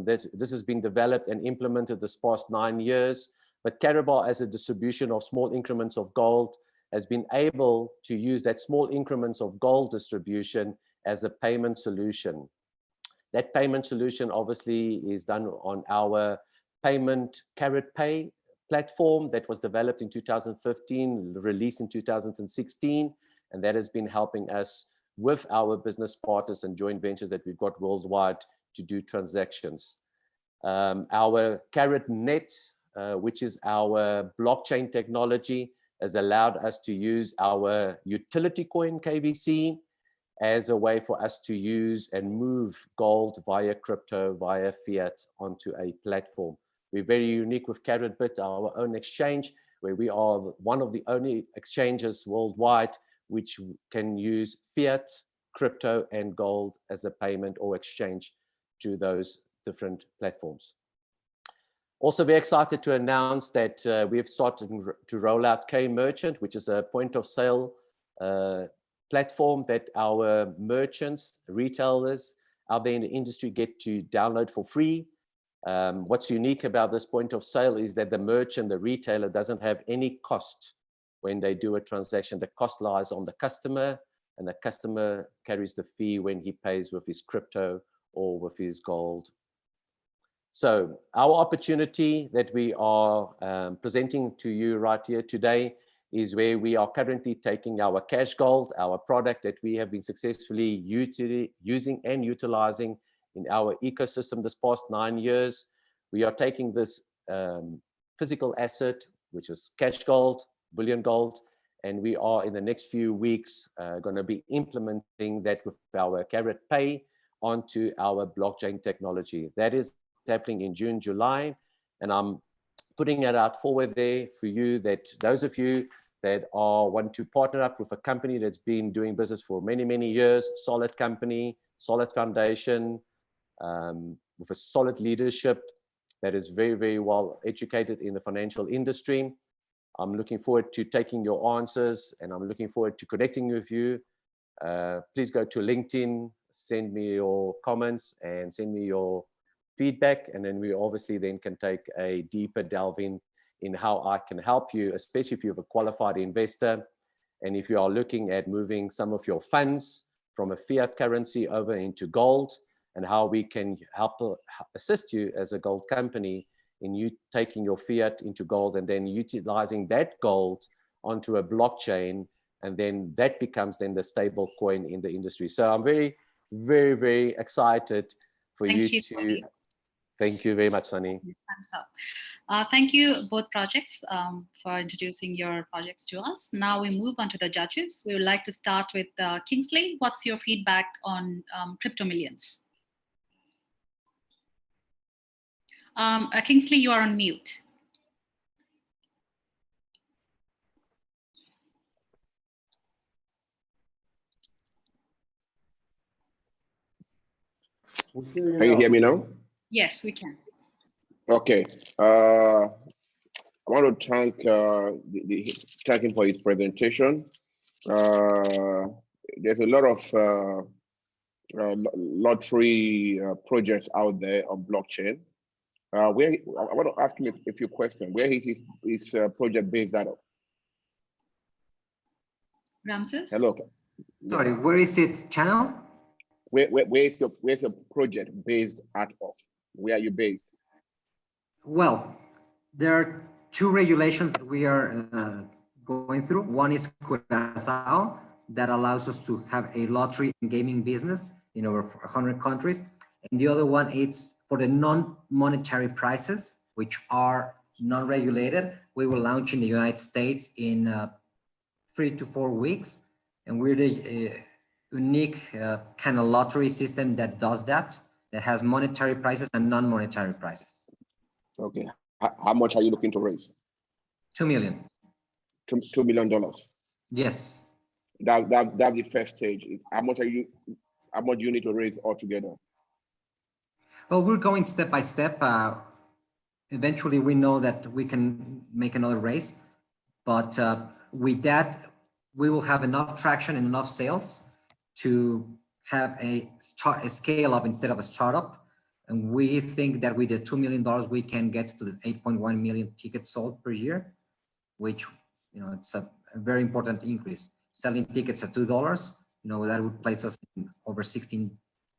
This has been developed and implemented this past 9 years, but Karatbar, as a distribution of small increments of gold, has been able to use that small increments of gold distribution as a payment solution. That payment solution obviously is done on our payment KaratPay platform that was developed in 2015, released in 2016, and that has been helping us with our business partners and joint ventures that we've got worldwide to do transactions. Our KaratNet, which is our blockchain technology, has allowed us to use our utility coin KBC as a way for us to use and move gold via crypto, via fiat onto a platform. We're very unique with KaratBit, our own exchange, where we are one of the only exchanges worldwide which can use fiat, crypto, and gold as a payment or exchange to those different platforms. Also very excited to announce that we have started to roll out K-Merchant, which is a point of sale platform that our merchants, retailers out there in the industry get to download for free. What's unique about this point of sale is that the merchant, the retailer, doesn't have any cost when they do a transaction. The cost lies on the customer, and the customer carries the fee when he pays with his crypto or with his gold. So our opportunity that we are presenting to you right here today is where we are currently taking our cash gold, our product that we have been successfully using and utilizing in our ecosystem this past 9 years. We are taking this physical asset, which is cash gold, bullion gold, and we are in the next few weeks going to be implementing that with our KaratPay onto our blockchain technology. That is happening in June, July, and I'm putting it out forward there for you, that those of you that want to partner up with a company that's been doing business for many, many years, solid company, solid foundation, with a solid leadership that is very, very well educated in the financial industry. I'm looking forward to taking your answers, and I'm looking forward to connecting with you. Please go to LinkedIn, send me your comments and send me your feedback, and then we obviously then can take a deeper delve in how I can help you, especially if you're a qualified investor and if you are looking at moving some of your funds from a fiat currency over into gold, and how we can help assist you as a gold company in you taking your fiat into gold and then utilizing that gold onto a blockchain, and then that becomes then the stable coin in the industry. So I'm very, very, very excited for you to. Thank you very much, Sunny. Thumbs up. Thank you, both projects, for introducing your projects to us. Now we move on to the judges. We would like to start with Kingsley. What's your feedback on Cryptomillions? Kingsley, you are on mute. Can you hear me now? Yes, we can. Okay. I want to thank thank him for his presentation. There's a lot of lottery projects out there on blockchain. I want to ask him a few questions. Where is his project based out of? Ramses? Hello. Sorry, where is it channeled? Where's your project based out of? Where are you based? Well, there are two regulations that we are going through. One is Curaçao, that allows us to have a lottery and gaming business in over 100 countries. And the other one is for the non-monetary prizes, which are non-regulated. We will launch in the United States in 3 to 4 weeks. And we're the unique kind of lottery system that does that has monetary prizes and non-monetary prizes. Okay. How much are you looking to raise? 2 million. $2 million. Yes. That's the first stage. How much do you need to raise altogether? Well, we're going step by step. Eventually, we know that we can make another raise, but with that, we will have enough traction and enough sales to have a scale up instead of a startup. And we think that with the $2 million, we can get to the 8.1 million tickets sold per year, which, it's a very important increase. Selling tickets at $2, that would place us in over $16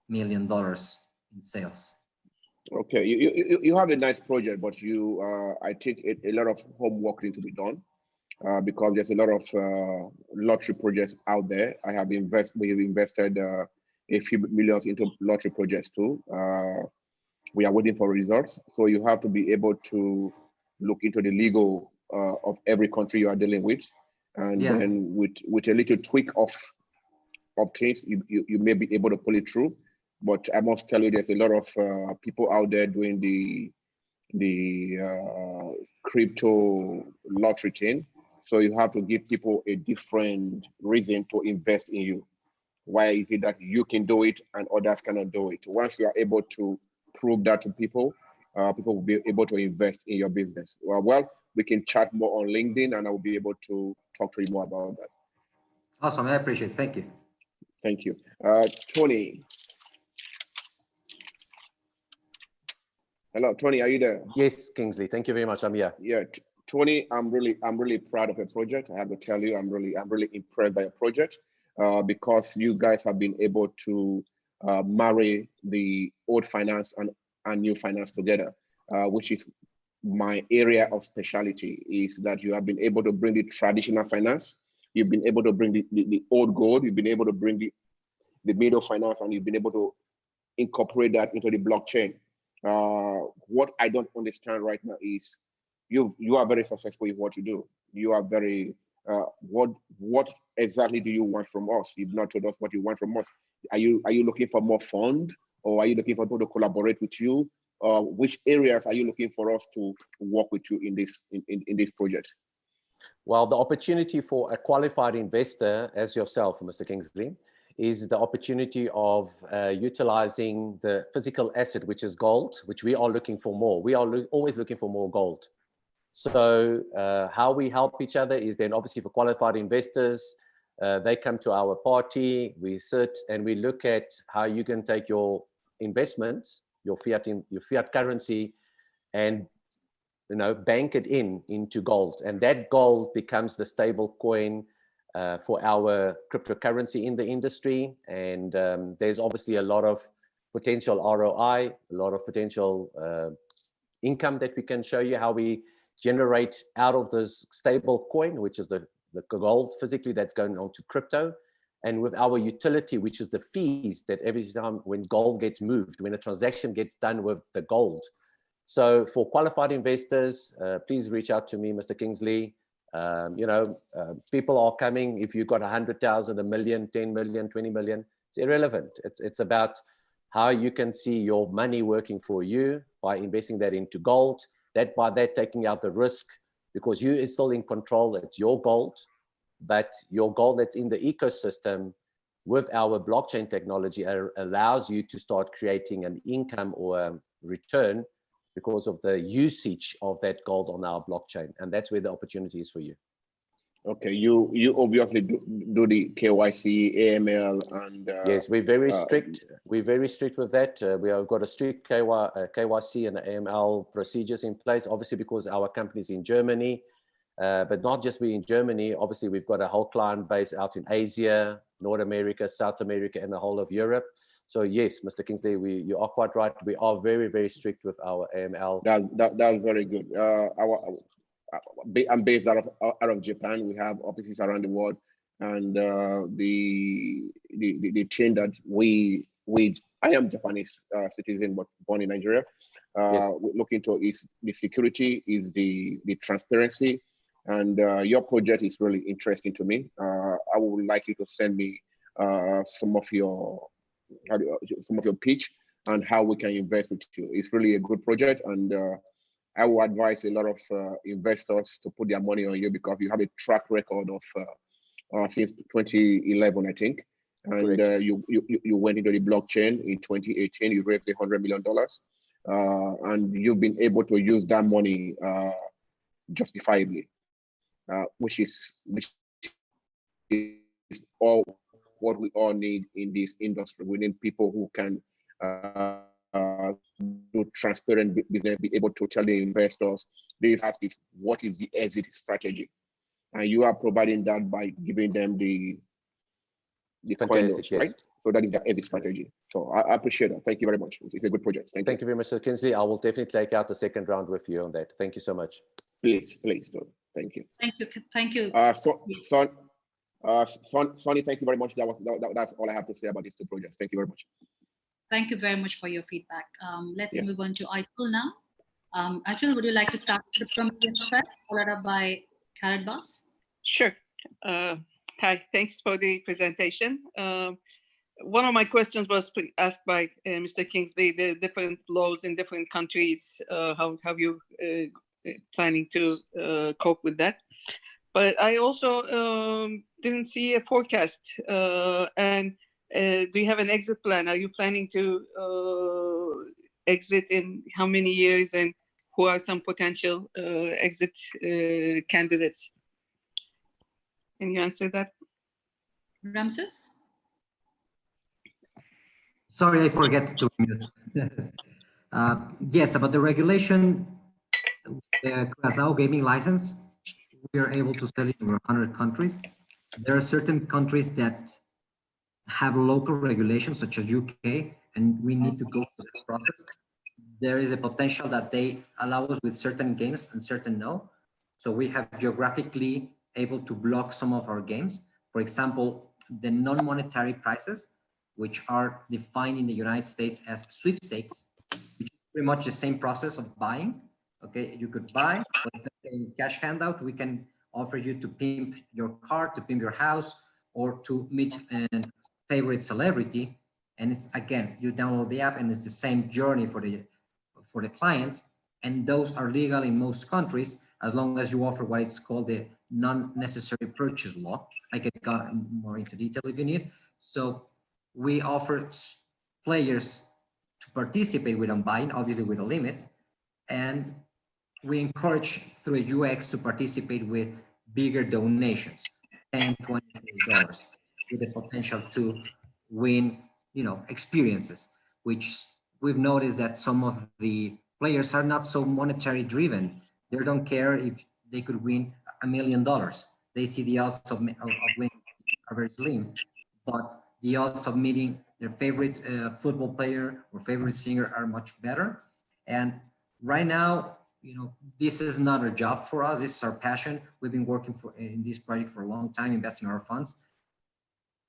million in sales. Okay, you have a nice project, but I think a lot of homework needs to be done because there's a lot of lottery projects out there. We have invested a few millions into lottery projects too. We are waiting for results. So you have to be able to look into the legal of every country you are dealing with. And then with a little tweak of things, you may be able to pull it through. But I must tell you, there's a lot of people out there doing the crypto lottery thing. So you have to give people a different reason to invest in you. Why is it that you can do it and others cannot do it? Once you are able to prove that to people, people will be able to invest in your business. Well, we can chat more on LinkedIn and I will be able to talk to you more about that. Awesome, I appreciate it. Thank you. Thank you. Tony. Hello, Tony, are you there? Yes, Kingsley, thank you very much. I'm here. Yeah, Tony, I'm really proud of your project. I have to tell you, I'm really impressed by your project because you guys have been able to marry the old finance and new finance together, which is my area of specialty, is that you have been able to bring the traditional finance, you've been able to bring the old gold, you've been able to bring the middle finance, and you've been able to incorporate that into the blockchain. What I don't understand right now is you are very successful in what you do. You are very, what exactly do you want from us? You've not told us what you want from us. Are you looking for more fund, or are you looking for people to collaborate with you? Which areas are you looking for us to work with you in this project? Well, the opportunity for a qualified investor as yourself, Mr. Kingsley, is the opportunity of utilizing the physical asset, which is gold, which we are looking for more. We are always looking for more gold. So how we help each other is then obviously for qualified investors, they come to our party, we sit and we look at how you can take your investments, your fiat currency, and bank it into gold, and that gold becomes the stable coin for our cryptocurrency in the industry. And there's obviously a lot of potential ROI, a lot of potential income that we can show you how we generate out of this stable coin, which is the gold physically that's going on to crypto. And with our utility, which is the fees that every time when gold gets moved, when a transaction gets done with the gold. So for qualified investors, please reach out to me, Mr. Kingsley. People are coming. If you've got 100,000, 1 million, 10 million, 20 million, it's irrelevant. It's about how you can see your money working for you by investing that into gold, by that taking out the risk, because you is still in control. It's your gold, but your gold that's in the ecosystem with our blockchain technology allows you to start creating an income or a return because of the usage of that gold on our blockchain. And that's where the opportunity is for you. Okay, you obviously do the KYC, AML, and yes, we're very strict. We're very strict with that. We have got a strict KYC and AML procedures in place. Obviously, because our company is in Germany, but not just we in Germany. Obviously, we've got a whole client base out in Asia, North America, South America, and the whole of Europe. So yes, Mr. Kingsley, you are quite right. We are very, very strict with our AML. That's very good. I'm based out of Japan. We have offices around the world, and the chain that I am Japanese citizen, but born in Nigeria. Yes. We look into is the security, is the transparency, and your project is really interesting to me. I would like you to send me some of your pitch and how we can invest with you. It's really a good project, and I would advise a lot of investors to put their money on you because you have a track record of since 2011, I think. And you went into the blockchain in 2018. You raised $100 million, and you've been able to use that money justifiably, which is all what we all need in this industry. We need people who can do transparent business, be able to tell the investors, this is what is the exit strategy, and you are providing that by giving them the coin notes, right? So that is the exit strategy. So I appreciate that. Thank you very much. It's a good project. Thank you very much, Sir Kingsley. I will definitely take out the second round with you on that. Thank you so much. Please do. Thank you. Thank you. Sonny, thank you very much. That's all I have to say about these two projects. Thank you very much. Thank you very much for your feedback. Let's move on to Aytul now. Aytul, would you like to start with Cryptomillions first, followed up by Carrot Boss? Sure. Hi, thanks for the presentation. One of my questions was asked by Mr. Kingsley, the different laws in different countries, how you planning to cope with that? But I also didn't see a forecast. And do you have an exit plan? Are you planning to exit in how many years, and who are some potential exit candidates? Can you answer that? Ramses? Sorry, I forget to mute. Yes, about the regulation, Curaçao gaming license, we are able to sell it in 100 countries. There are certain countries that have local regulations, such as UK, and we need to go through this process. There is a potential that they allow us with certain games and certain no. So we have geographically able to block some of our games. For example, the non-monetary prizes, which are defined in the United States as sweepstakes, which is pretty much the same process of buying. Okay, you could buy, but in cash handout, we can offer you to pimp your car, to pimp your house, or to meet a favorite celebrity. And it's, again, you download the app and it's the same journey for the client. And those are legal in most countries, as long as you offer what it's called the non-necessary purchase law. I can go more into detail if you need. So we offer players to participate with buying, obviously with a limit. And we encourage through a UX to participate with bigger donations, $10, $20, with the potential to win, experiences, which we've noticed that some of the players are not so monetary driven. They don't care if they could win $1 million. They see the odds of winning are very slim, but the odds of meeting their favorite football player or favorite singer are much better. And right now, this is not a job for us. This is our passion. We've been working in this project for a long time, investing our funds.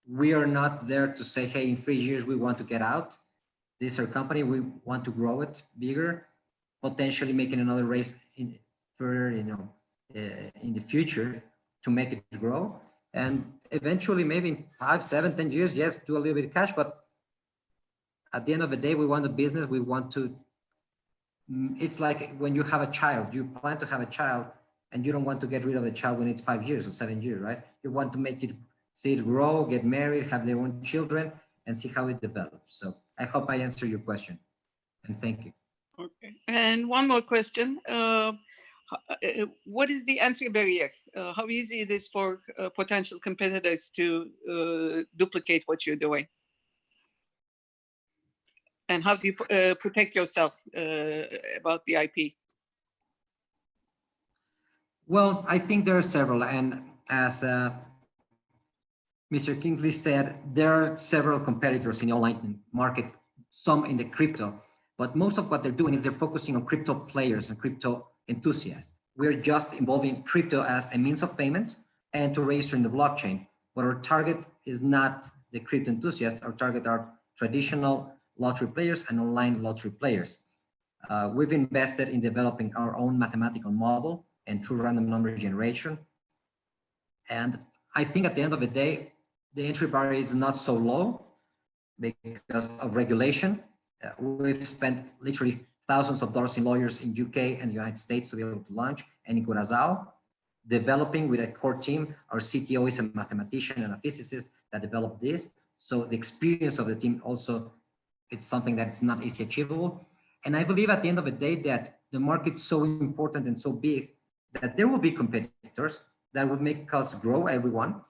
We are not there to say, hey, in 3 years, we want to get out. This is our company. We want to grow it bigger, potentially making another raise in the future to make it grow. And eventually, maybe in 5, 7, 10 years, yes, do a little bit of cash. But at the end of the day, we want a business. We want to, it's like when you have a child, you plan to have a child and you don't want to get rid of the child when it's 5 years or 7 years, right? You want to make it, see it grow, get married, have their own children, and see how it develops. So I hope I answered your question, and thank you. Okay. And one more question. What is the entry barrier? How easy it is for potential competitors to duplicate what you're doing? And how do you protect yourself about the IP? Well, I think there are several, and as Mr. Kingsley said, there are several competitors in the online market, some in the crypto, but most of what they're doing is they're focusing on crypto players and crypto enthusiasts. We're just involving crypto as a means of payment and to register in the blockchain. But our target is not the crypto enthusiasts. Our target are traditional lottery players and online lottery players. We've invested in developing our own mathematical model and true random number generation. And I think at the end of the day, the entry barrier is not so low because of regulation. We've spent literally thousands of dollars in lawyers in UK and the United States to be able to launch, and in Curaçao, developing with a core team. Our CTO is a mathematician and a physicist that developed this. So the experience of the team also, it's something that's not easy achievable. And I believe at the end of the day that the market's so important and so big that there will be competitors that will make us grow, everyone.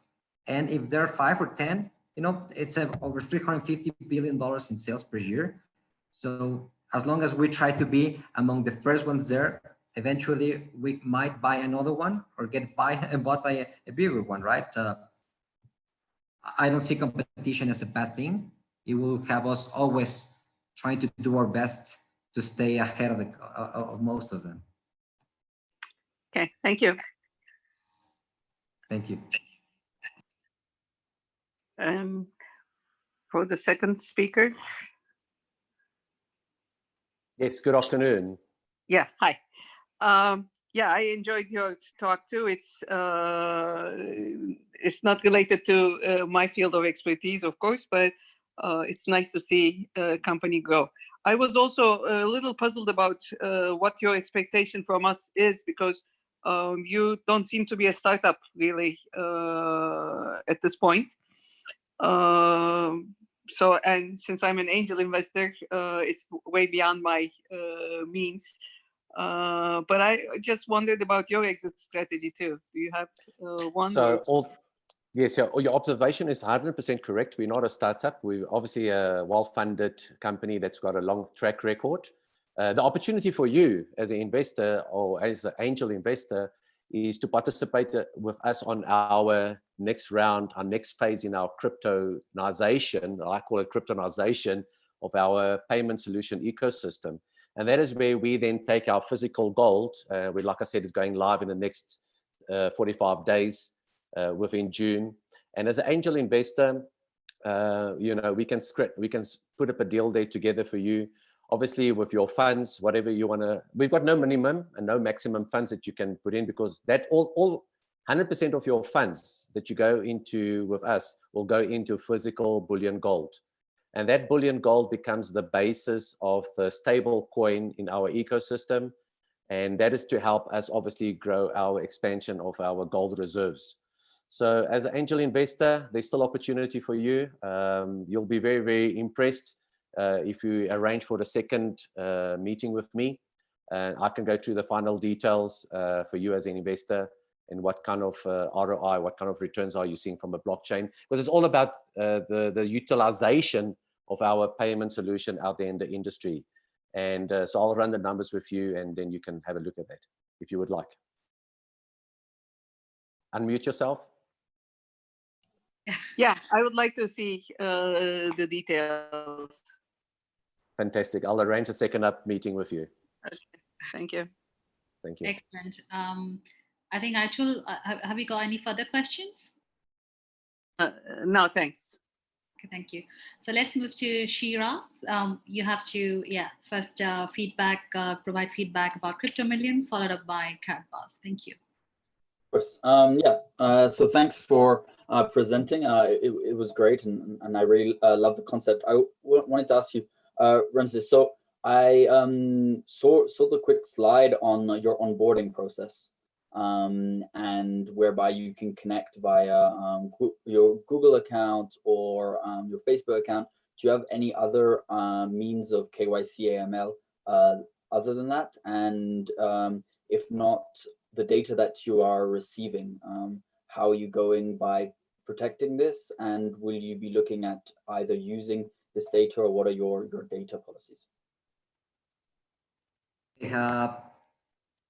And if there are 5 or 10, it's over $350 billion in sales per year. So as long as we try to be among the first ones there, eventually we might buy another one or get bought by a bigger one, right? I don't see competition as a bad thing. It will have us always trying to do our best to stay ahead of most of them. Okay, thank you. Thank you. For the second speaker. Yes, good afternoon. Yeah, hi. Yeah, I enjoyed your talk too. It's not related to my field of expertise, of course, but it's nice to see a company grow. I was also a little puzzled about what your expectation from us is, because you don't seem to be a startup really at this point. So, and since I'm an angel investor, it's way beyond my means. But I just wondered about your exit strategy too. Do you have one? So yes, your observation is 100% correct. We're not a startup. We're obviously a well-funded company that's got a long track record. The opportunity for you as an investor or as an angel investor is to participate with us on our next round, our next phase in our cryptonization, I call it cryptonization of our payment solution ecosystem. And that is where we then take our physical gold, which, like I said, is going live in the next 45 days within June. And as an angel investor, we can put up a deal there together for you. Obviously, with your funds, whatever you want to, we've got no minimum and no maximum funds that you can put in, because that all 100% of your funds that you go into with us will go into physical bullion gold. And that bullion gold becomes the basis of the stable coin in our ecosystem. And that is to help us obviously grow our expansion of our gold reserves. So as an angel investor, there's still opportunity for you. You'll be very, very impressed if you arrange for the second meeting with me. And I can go through the final details for you as an investor and what kind of ROI, what kind of returns are you seeing from a blockchain? Because it's all about the utilization of our payment solution out there in the industry. And so I'll run the numbers with you, and then you can have a look at that if you would like. Unmute yourself. Yeah, I would like to see the details. Fantastic. I'll arrange a second up meeting with you. Okay. Thank you. Thank you. Excellent. I think Aytul, have you got any further questions? No, thanks. Okay, thank you. So let's move to Sheraz. You have to, first provide feedback about Cryptomillions, followed up by Carabas. Thank you. Of course. So thanks for presenting. It was great, and I really love the concept. I wanted to ask you, Ramses. So I saw the quick slide on your onboarding process, and whereby you can connect via your Google account or your Facebook account. Do you have any other means of KYC AML other than that? And if not, the data that you are receiving, how are you going by protecting this? And will you be looking at either using this data, or what are your data policies?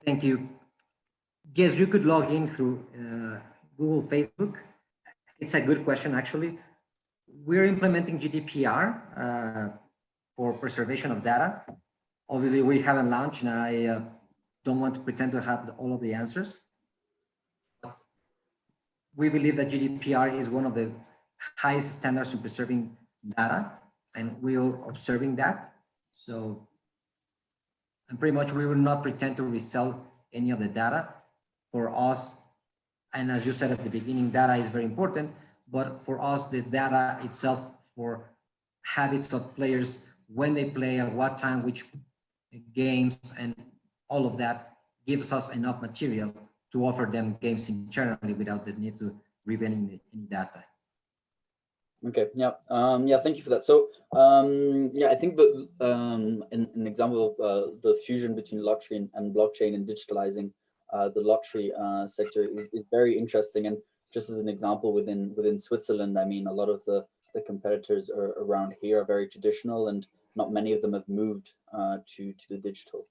Thank you. Yes, you could log in through Google, Facebook. It's a good question, actually. We're implementing GDPR for preservation of data. Obviously, we haven't launched, and I don't want to pretend to have all of the answers. We believe that GDPR is one of the highest standards in preserving data, and we are observing that. So, and pretty much we will not pretend to resell any of the data. For us, and as you said at the beginning, data is very important, but for us, the data itself, for habits of players, when they play, at what time, which games, and all of that gives us enough material to offer them games internally without the need to reveal any data. Okay, thank you for that. So, I think that an example of the fusion between lottery and blockchain and digitalizing the lottery sector is very interesting. And just as an example, within Switzerland, I mean, a lot of the competitors around here are very traditional, and not many of them have moved to the digital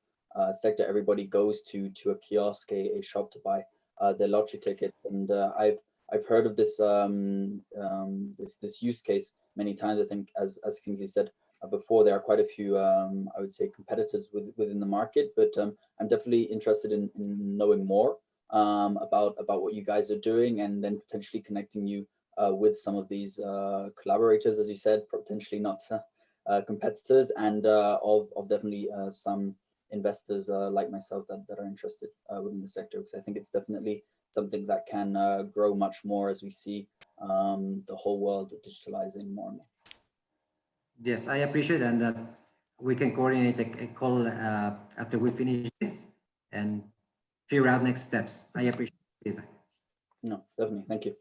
sector. Everybody goes to a kiosk, a shop to buy their lottery tickets. And I've heard of this this use case many times. I think, as Kingsley said before, there are quite a few I would say competitors within the market, but I'm definitely interested in knowing more about what you guys are doing, and then potentially connecting you with some of these collaborators, as you said, potentially not competitors, and of definitely some investors like myself that are interested within the sector, because I think it's definitely something that can grow much more as we see the whole world digitalizing more and more. Yes, I appreciate, and we can coordinate a call after we finish this and figure out next steps. I appreciate the feedback. No, definitely, thank you.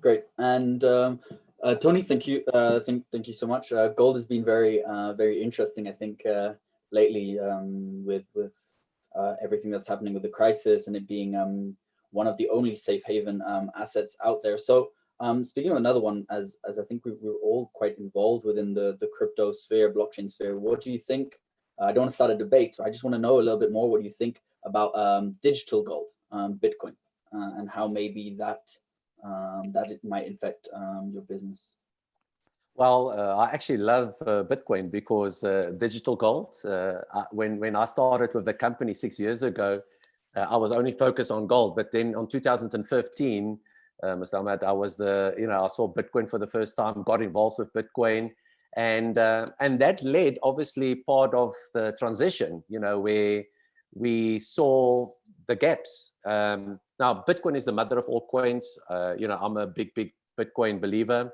Great, and Tony, thank you, thank you so much. Gold has been very interesting, I think, lately with everything that's happening with the crisis, and it being one of the only safe haven assets out there. So speaking of another one, as I think we're all quite involved within the crypto sphere, blockchain sphere, what do you think? I don't want to start a debate, so I just want to know a little bit more what you think about digital gold, Bitcoin, and how maybe that it might affect your business. Well, I actually love Bitcoin because digital gold, when I started with the company 6 years ago, I was only focused on gold. But then on 2015, Mr. Ahmed, I saw Bitcoin for the first time, got involved with Bitcoin. And that led, obviously, part of the transition, where we saw the gaps. Now, Bitcoin is the mother of all coins. I'm a big Bitcoin believer.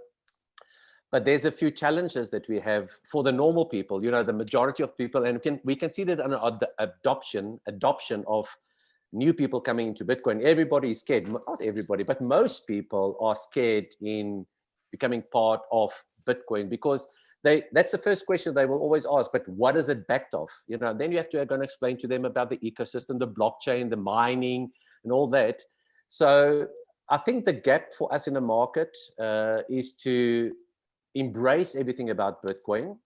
But there's a few challenges that we have for the normal people, the majority of people, and we can see that an adoption of new people coming into Bitcoin. Everybody is scared, not everybody, but most people are scared in becoming part of Bitcoin, because that's the first question they will always ask, but what is it backed off? Then you have to go and explain to them about the ecosystem, the blockchain, the mining, and all that. So I think the gap for us in the market is to embrace everything about Bitcoin,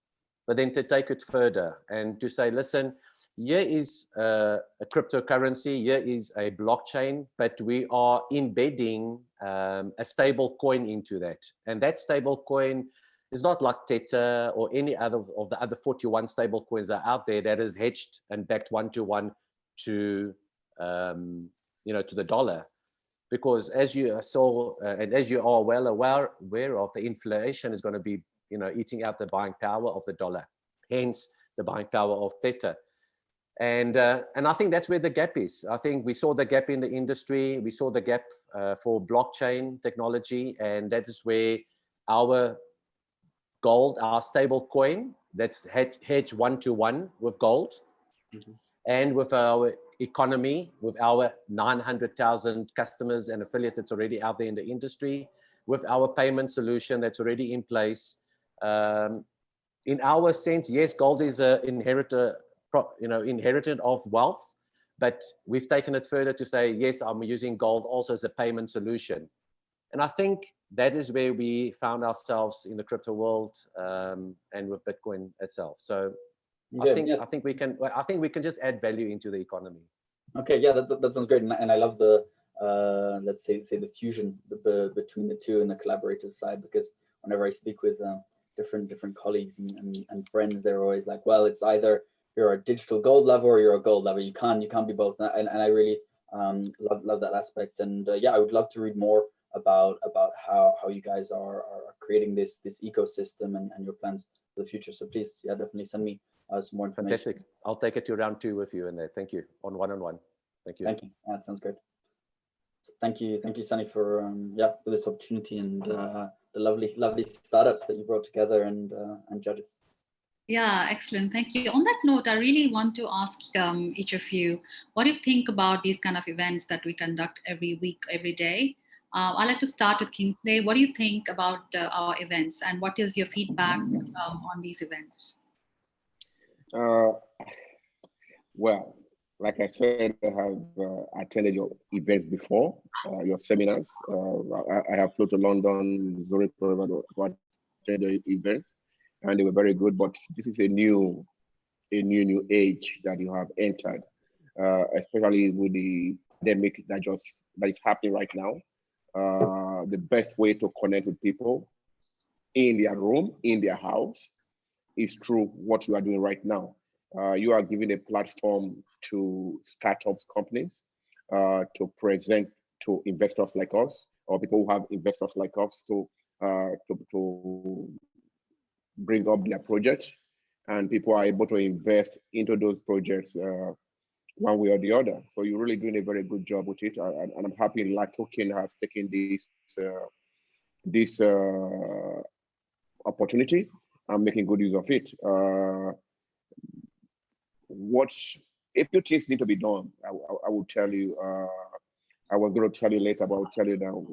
but then to take it further and to say, listen, here is a cryptocurrency, here is a blockchain, but we are embedding a stable coin into that. And that stable coin It's not like Tether or any other of the other 41 stable coins that are out there that is hedged and backed one-to-one to to the dollar. Because as you saw, and as you are well aware of, the inflation is going to be, eating out the buying power of the dollar, hence the buying power of Theta. And I think that's where the gap is. I think we saw the gap in the industry. We saw the gap for blockchain technology, and that is where our gold, our stable coin, that's hedged one-to-one with gold, and with our economy, with our 900,000 customers and affiliates that's already out there in the industry, with our payment solution that's already in place. In our sense, yes, gold is an inherited of wealth, but we've taken it further to say, yes, I'm using gold also as a payment solution. And I think that is where we found ourselves in the crypto world, and with Bitcoin itself. So I think we can just add value into the economy. Okay, yeah, that sounds great, and I love the let's say the fusion between the two and the collaborative side, because whenever I speak with different colleagues and friends, they're always like, well, it's either you're a digital gold lover or you're a gold lover. You can't be both, and I really love that aspect. And yeah, I would love to read more about how you guys are creating this ecosystem and your plans for the future. So please, yeah, definitely send me some more information. Fantastic. I'll take it to round 2 with you in there. Thank you. On one-on-one. Thank you. Thank you. Yeah, that sounds great. So thank you, Sunny, for for this opportunity and the lovely startups that you brought together and judges. Yeah, excellent. Thank you. On that note, I really want to ask each of you, what do you think about these kind of events that we conduct every week, every day? I'd like to start with Kingsley. What do you think about our events, and what is your feedback on these events? Well, like I said, I have attended your events before, your seminars. I have flown to London, Zurich, to attend the events, and they were very good. But this is a new age that you have entered, especially with the pandemic that is happening right now. The best way to connect with people in their room, in their house, is through what you are doing right now. You are giving a platform to startups, companies, to present to investors like us, or people who have investors like us, to bring up their projects, and people are able to invest into those projects one way or the other. So you're really doing a very good job with it, and I'm happy LATOKEN has taken this opportunity and making good use of it. If your things need to be done, I will tell you. I was going to tell you later, but I'll tell you now.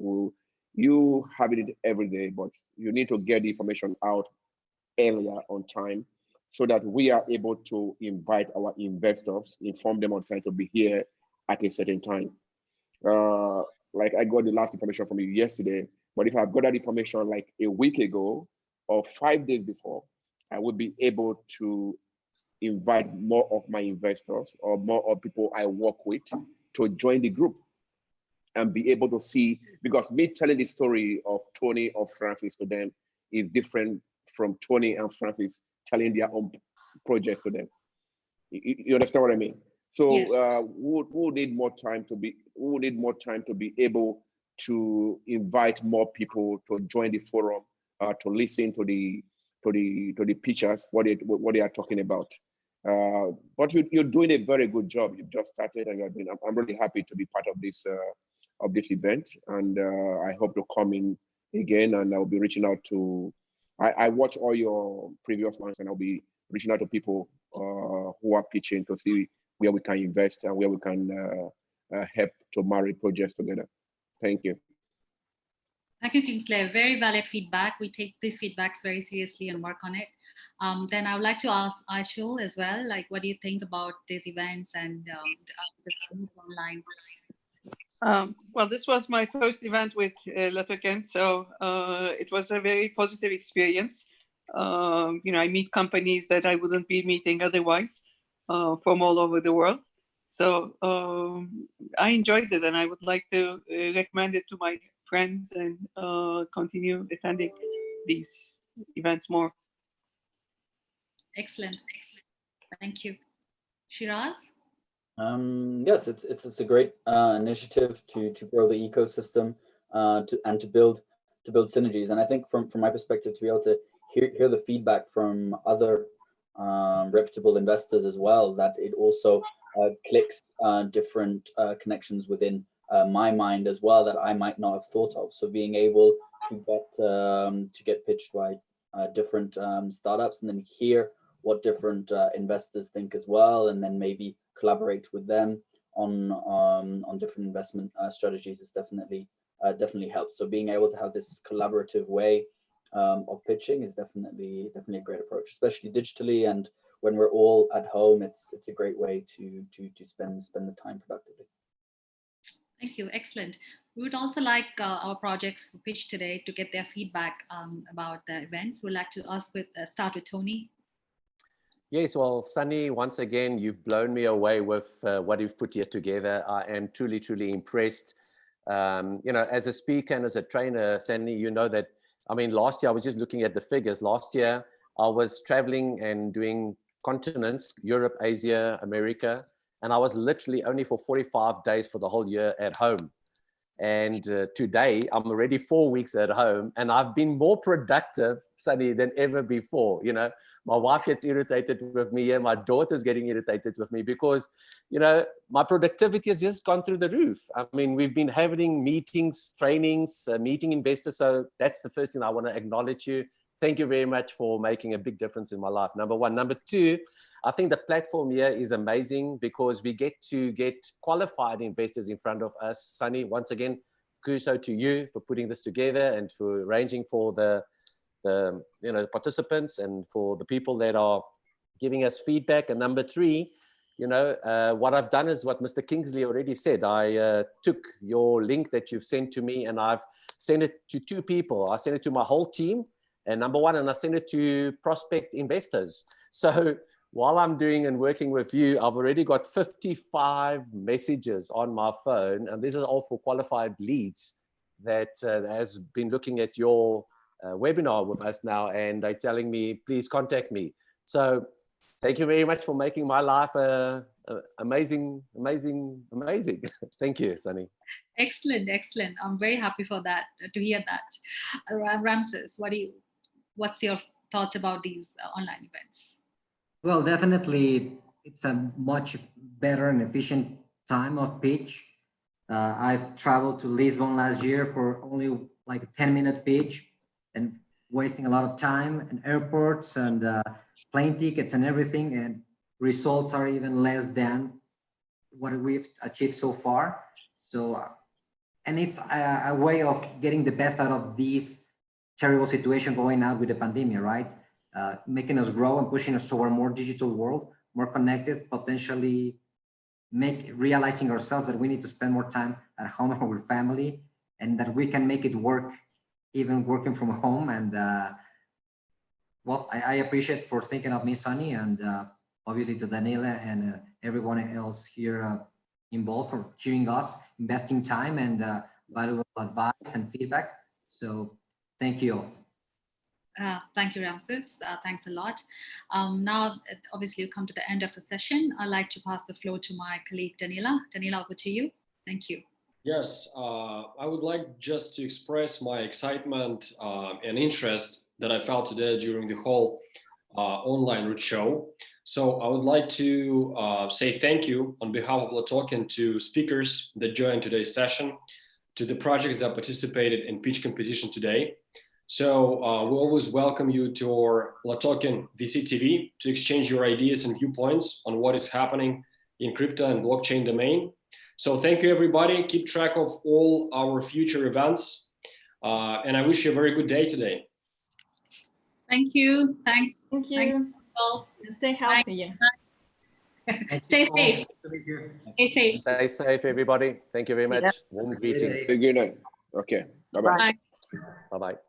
You have it every day, but you need to get the information out earlier on time, so that we are able to invite our investors, inform them on time to be here at a certain time. Like I got the last information from you yesterday, but if I've got that information like a week ago or 5 days before, I would be able to invite more of my investors or more of people I work with to join the group and be able to see, because me telling the story of Tony or Francis to them is different from Tony and Francis telling their own projects to them. You understand what I mean? So Yes. we'll need more time to be able to invite more people to join the forum, to listen to the pitchers, what they are talking about. But you're doing a very good job. You've just started, and I'm really happy to be part of this event, and I hope to come in again, and I'll be reaching out to. I watch all your previous ones, and I'll be reaching out to people who are pitching to see where we can invest and where we can help to marry projects together. Thank you. Thank you, Kingsley. Very valid feedback. We take these feedbacks very seriously and work on it. Then I would like to ask Aytul as well, like, what do you think about these events and the online? Well, this was my first event with LATOKEN, so it was a very positive experience. I meet companies that I wouldn't be meeting otherwise from all over the world. So I enjoyed it, and I would like to recommend it to my friends and continue attending these events more. Excellent. Thank you. Shiraz? Yes, it's a great initiative to grow the ecosystem and to build synergies. And I think from my perspective, to be able to hear the feedback from other reputable investors as well, that it also clicks different connections within my mind as well that I might not have thought of. So being able to get pitched by different startups and then hear what different investors think as well, and then maybe collaborate with them on different investment strategies is definitely helps. So being able to have this collaborative way of pitching is definitely a great approach, especially digitally, and when we're all at home, it's a great way to spend the time productively. Thank you. Excellent. We would also like our projects who pitched today to get their feedback about the events. We'd like to start with Tony. Yes, well, Sunny, once again, you've blown me away with what you've put here together. I am truly, truly impressed. You know, as a speaker and as a trainer, Sunny, you know that, I mean, last year, I was just looking at the figures. Last year, I was traveling and doing continents, Europe, Asia, America, and I was literally only for 45 days for the whole year at home. And today, I'm already 4 weeks at home, and I've been more productive, Sunny, than ever before. You know, my wife gets irritated with me, and my daughter's getting irritated with me because, you know, my productivity has just gone through the roof. I mean, we've been having meetings, trainings, meeting investors. So that's the first thing I want to acknowledge you. Thank you very much for making a big difference in my life. Number one. Number two, I think the platform here is amazing because we get to get qualified investors in front of us. Sunny, once again, kudos to you for putting this together and for arranging for the you know, participants and for the people that are giving us feedback. And number three, you know, what I've done is what Mr. Kingsley already said. I took your link that you've sent to me and I've sent it to two people. I sent it to my whole team, and number one, and I sent it to prospect investors. So while I'm doing and working with you, I've already got 55 messages on my phone, and these are all for qualified leads that has been looking at your webinar with us now, and they're telling me, please contact me. So thank you very much for making my life amazing. Thank you, Sunny. Excellent, excellent. I'm very happy for that, to hear that. Ramses, what's your thoughts about these online events? Well, definitely, it's a much better and efficient time of pitch. I've traveled to Lisbon last year for only like a 10-minute pitch and wasting a lot of time in airports and plane tickets and everything, and results are even less than what we've achieved so far. So, and it's a way of getting the best out of this terrible situation going out with the pandemic, right? Making us grow and pushing us toward a more digital world, more connected, potentially realizing ourselves that we need to spend more time at home with family, and that we can make it work, even working from home. And well, I appreciate for thinking of me, Sunny, and obviously to Daniela and everyone else here involved for hearing us, investing time and valuable advice and feedback. So thank you all. Thank you, Ramses. Thanks a lot. Now, obviously, we've come to the end of the session. I'd like to pass the floor to my colleague, Daniela. Daniela, over to you. Thank you. Yes, I would like just to express my excitement and interest that I felt today during the whole online roadshow. So I would like to say thank you on behalf of LATOKEN to speakers that joined today's session, to the projects that participated in pitch competition today. So we always welcome you to our LATOKEN VC TV to exchange your ideas and viewpoints on what is happening in crypto and blockchain domain. So thank you, everybody. Keep track of all our future events. And I wish you a very good day today. Thank you. Thanks. Thank you. Thank you all. Stay healthy. Stay safe. Stay safe. Stay safe, everybody. Thank you very much. Yeah. Warm greetings. Good night. Okay. Bye-bye. Bye. Bye-bye.